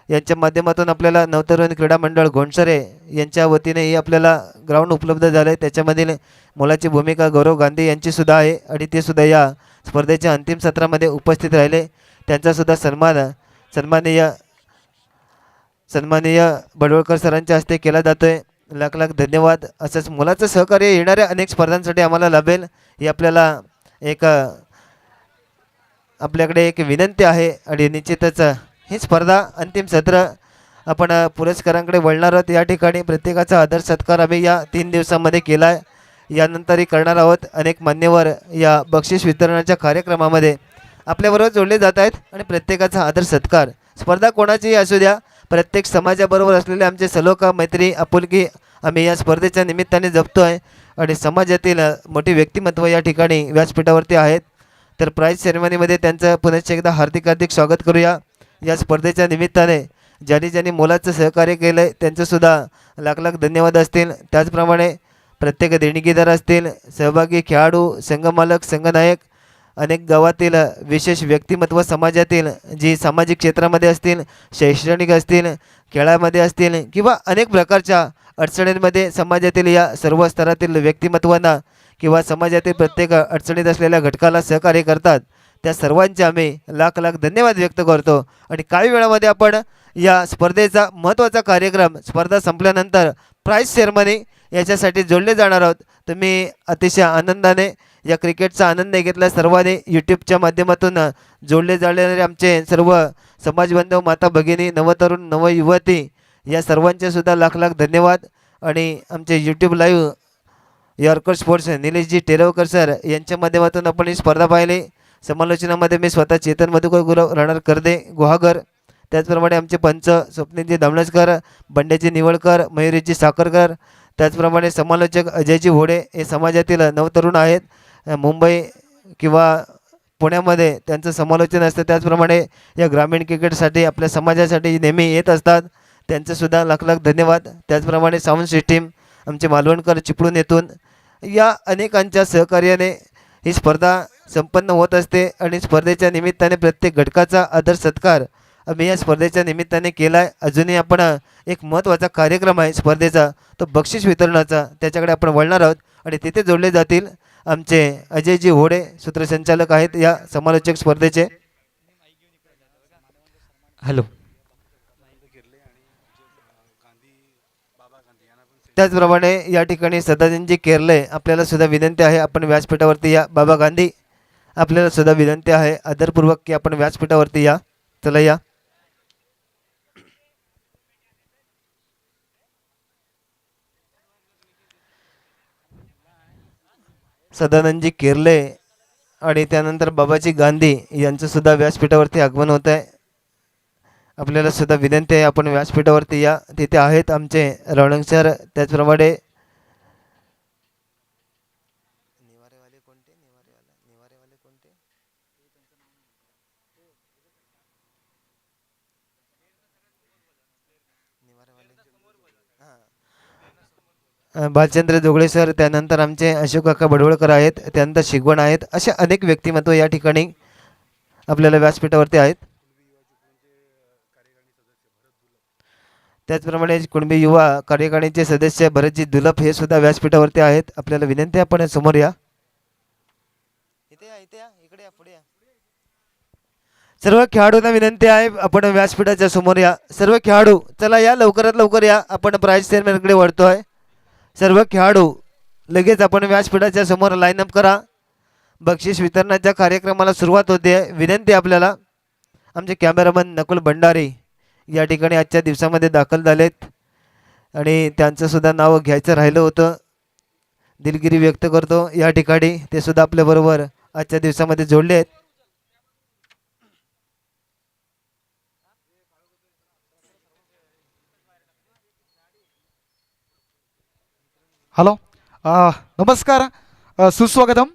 यांच्या माध्यमातून आपल्याला नवतरुण क्रीडा मंडळ गोंडसरे यांच्या वतीनेही आपल्याला ग्राउंड उपलब्ध झालं आहे. त्याच्यामधील मोलाची भूमिका गौरव गांधी यांचीसुद्धा आहे आणि ते सुद्धा या स्पर्धेच्या अंतिम सत्रामध्ये उपस्थित राहिले. त्यांचासुद्धा सन्माननीय बडवळकर सरांच्या हस्ते केला जातो आहे. लाख लाख धन्यवाद. असंच मुलाचं सहकार्य येणाऱ्या अनेक स्पर्धांसाठी आम्हाला लाभेल ही आपल्याला एक आपल्याकडे एक विनंती आहे. आणि निश्चितच ही स्पर्धा अंतिम सत्र आपण पुरस्कारांकडे वळणार आहोत. या ठिकाणी प्रत्येकाचा आदर सत्कार आम्ही या 3 दिवसामध्ये केला आहे. यानंतरही करणार आहोत. अनेक मान्यवर या बक्षीस वितरणाच्या कार्यक्रमामध्ये आपल्याबरोबर जोडले जात आहेत आणि प्रत्येकाचा आदर सत्कार. स्पर्धा कोणाचीही असू द्या, प्रत्येक समाजाबरोबर असलेले आमचे सलोखा मैत्री आपुलकी आम्ही या स्पर्धेच्या निमित्ताने जपतो आहे. आणि समाजातील मोठी व्यक्तिमत्व या ठिकाणी व्यासपीठावरती आहेत. तर प्राईज सेरेमनीमध्ये त्यांचं पुनश्च एकदा हार्दिक हार्दिक स्वागत करूया. या स्पर्धेच्या निमित्ताने ज्यांनी मोलाचं सहकार्य केलं आहे त्यांचंसुद्धा लाख लाख धन्यवाद असतील. त्याचप्रमाणे प्रत्येक देणगीदार असतील, सहभागी खेळाडू, संघमालक, संघनायक, अनेक गावातील विशेष व्यक्तिमत्व समाजातील जी सामाजिक क्षेत्रामध्ये असतील, शैक्षणिक असतील, खेळामध्ये असतील किंवा अनेक प्रकारच्या अडचणींमध्ये समाजातील या सर्व स्तरातील व्यक्तिमत्वांना किंवा समाजातील प्रत्येक अडचणीत असलेल्या घटकाला सहकार्य करतात, त्या सर्वांचे आम्ही लाख लाख धन्यवाद व्यक्त करतो. आणि काही वेळामध्ये आपण या स्पर्धेचा महत्त्वाचा कार्यक्रम स्पर्धा संपल्यानंतर प्राईज सेरेमनी याच्यासाठी जोडले जाणार आहोत. तुम्ही अतिशय आनंदाने या क्रिकेटचा आनंद घेतला. सर्वांनी यूट्यूबच्या माध्यमातून जोडले जाणारे आमचे सर्व समाजबांधव, माता भगिनी, नवतरुण, नवयुवती या सर्वांचे सुद्धा लाख लाख धन्यवाद. आणि आमचे YouTube live yorker sports Nileshji टेरवकर sir यांच्या माध्यमातून आपण ही स्पर्धा पाहिली. समालोचनामध्ये मी स्वतः चेतन मधुकर गुरव, राहणार कर्दे, गुहागर. त्याचप्रमाणे आमचे पंच स्वप्नीलजी दामणसकर, बंड्याजी निवळकर, मयुरीजी साखरकर. त्याचप्रमाणे समालोचक अजयजी होडे हे समाजातील नवतरुण आहेत. मुंबई किंवा पुण्यामध्ये त्यांचं समालोचन असतं. त्याचप्रमाणे या ग्रामीण क्रिकेटसाठी आपल्या समाजासाठी नेहमी येत असतात, त्यांचंसुद्धा लाख लाख धन्यवाद. त्याचप्रमाणे साऊंड सिस्टीम आमचे मालवणकर चिपळूण येथून या अनेकांच्या सहकार्याने ही स्पर्धा संपन्न होत असते. आणि स्पर्धेच्या निमित्ताने प्रत्येक घटकाचा आदर सत्कार आम्ही या स्पर्धेच्या निमित्ताने केला आहे. अजूनही आपण एक महत्त्वाचा कार्यक्रम आहे स्पर्धेचा, तो बक्षीस वितरणाचा, त्याच्याकडे आपण वळणार आहोत. आणि तिथे जोडले जातील आमचे अजयजी होडे, सूत्रसंचालक आहेत या समालोचक स्पर्धेचे. हॅलो. त्याचप्रमाणे या ठिकाणी सदानंदजी केरले आपल्याला सुद्धा विनंती आहे आपण व्यासपीठावरती या. बाबा गांधी आपल्याला सुद्धा विनंती आहे आदरपूर्वक की आपण व्यासपीठावरती या. चला या. सदानंदजी केरले आणि त्यानंतर बाबाजी गांधी यांचंसुद्धा व्यासपीठावरती आगमन होत आहे. आपल्याला सुद्धा विनंती आहे आपण व्यासपीठावरती या. तिथे आहेत आमचे रौनक सर. त्याचप्रमाणे भालचंद्र जोगळे सर, त्यानंतर आमचे अशोक काका बडवळकर आहेत, त्यानंतर शिगवण आहेत. असे अनेक व्यक्तिमत्व या ठिकाणी आपल्याला व्यासपीठावरती आहेत. त्याचप्रमाणे कुणबी युवा कार्यकारिणीचे सदस्य भरतजी दुलप हे सुद्धा व्यासपीठावरती आहेत. आपल्याला विनंती आहे आपण समोर या. इकडे या, पुढे या. सर्व खेळाडूंना विनंती आहे आपण व्यासपीठाच्या समोर या. सर्व खेळाडू चला या, लवकरात लवकर या. आपण प्राईज सेरेमनीकडे वळतोय. सर्व खेळाडू लगेच आपण व्यासपीठाच्या समोर लाईनअप करा. बक्षीस वितरणाच्या कार्यक्रमाला सुरुवात होते. विनंती आपल्याला. आमचे कॅमेरामन नकुल भंडारी या ठिकाणी आजच्या दिवसामध्ये दाखल झालेत आणि त्यांचंसुद्धा नाव घ्यायचं राहिलं होतं. दिलगिरी व्यक्त करतो या ठिकाणी. ते सुद्धा आपल्याबरोबर आजच्या दिवसामध्ये जोडले आहेत. हॅलो, नमस्कार, सुस्वागतम.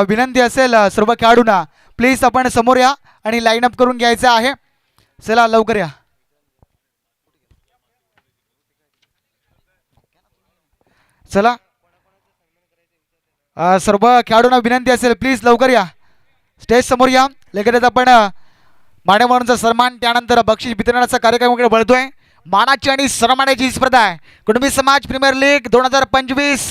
विनंती असेल सर्व खेळाडूंना प्लीज आपण समोर या आणि लाईनअप करून घ्यायचं आहे. चला लवकर या. चला सर्व खेळाडूंना विनंती असेल प्लीज लवकर या, स्टेज समोर या. लगेच आपण मान्यवरांचा सन्मान त्यानंतर बक्षीस वितरणाचा कार्यक्रमाकडे वळतोय. मानाची आणि सन्मानाची स्पर्धा आहे. कुणबी समाज प्रीमियर लीग 2025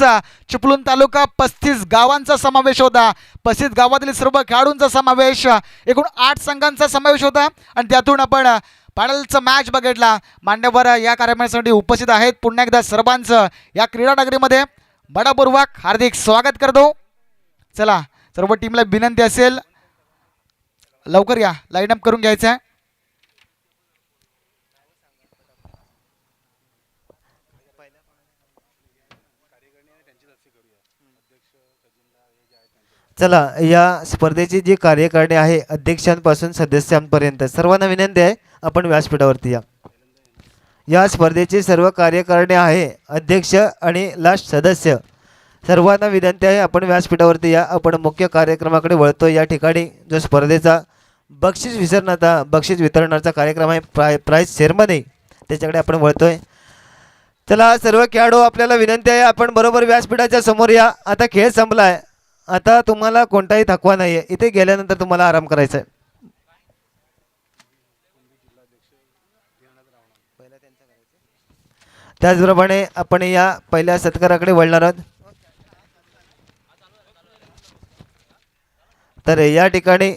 चिपळूण तालुका 35 गावांचा समावेश होता. 35 गावातील सर्व खेळाडूंचा समावेश, एकूण 8 संघांचा समावेश होता आणि त्यातून आपण फायनलचा मॅच बघितला. मान्यवर या कार्यक्रमासाठी उपस्थित आहेत. पुन्हा एकदा सर्वांचं या क्रीडा नगरीमध्ये बडापूर्वक हार्दिक स्वागत करतो. चला, सर्व टीमला विनंती असेल लवकर या, लाईन अप करून घ्यायचं आहे. चला, या स्पर्धेची जी कार्यकारिणी आहे अध्यक्षांपासून सदस्यांपर्यंत सर्वांना विनंती आहे आपण व्यासपीठावरती या. या स्पर्धेची सर्व कार्यकारिणी आहे अध्यक्ष आणि लास्ट सदस्य. सर्वांना विनंती आहे आपण व्यासपीठावरती या. आपण मुख्य कार्यक्रमाकडे वळतो. या ठिकाणी जो स्पर्धेचा बक्षीस वितरणाचा कार्यक्रम आहे, प्राइज सेरेमनी, त्याच्याकडे आपण वळतोय. चला, सर्व खेळाडू आपल्याला विनंती आहे आपण बरोबर व्यासपीठाच्या समोर या. आता खेळ संपला आहे. आता तुम्हाला कोणताही थकवा नाही आहे. इथे गेल्यानंतर तुम्हाला आराम करायचा आहे. त्याचप्रमाणे आपण या पहिल्या सत्काराकडे वळणार आहोत. तर या ठिकाणी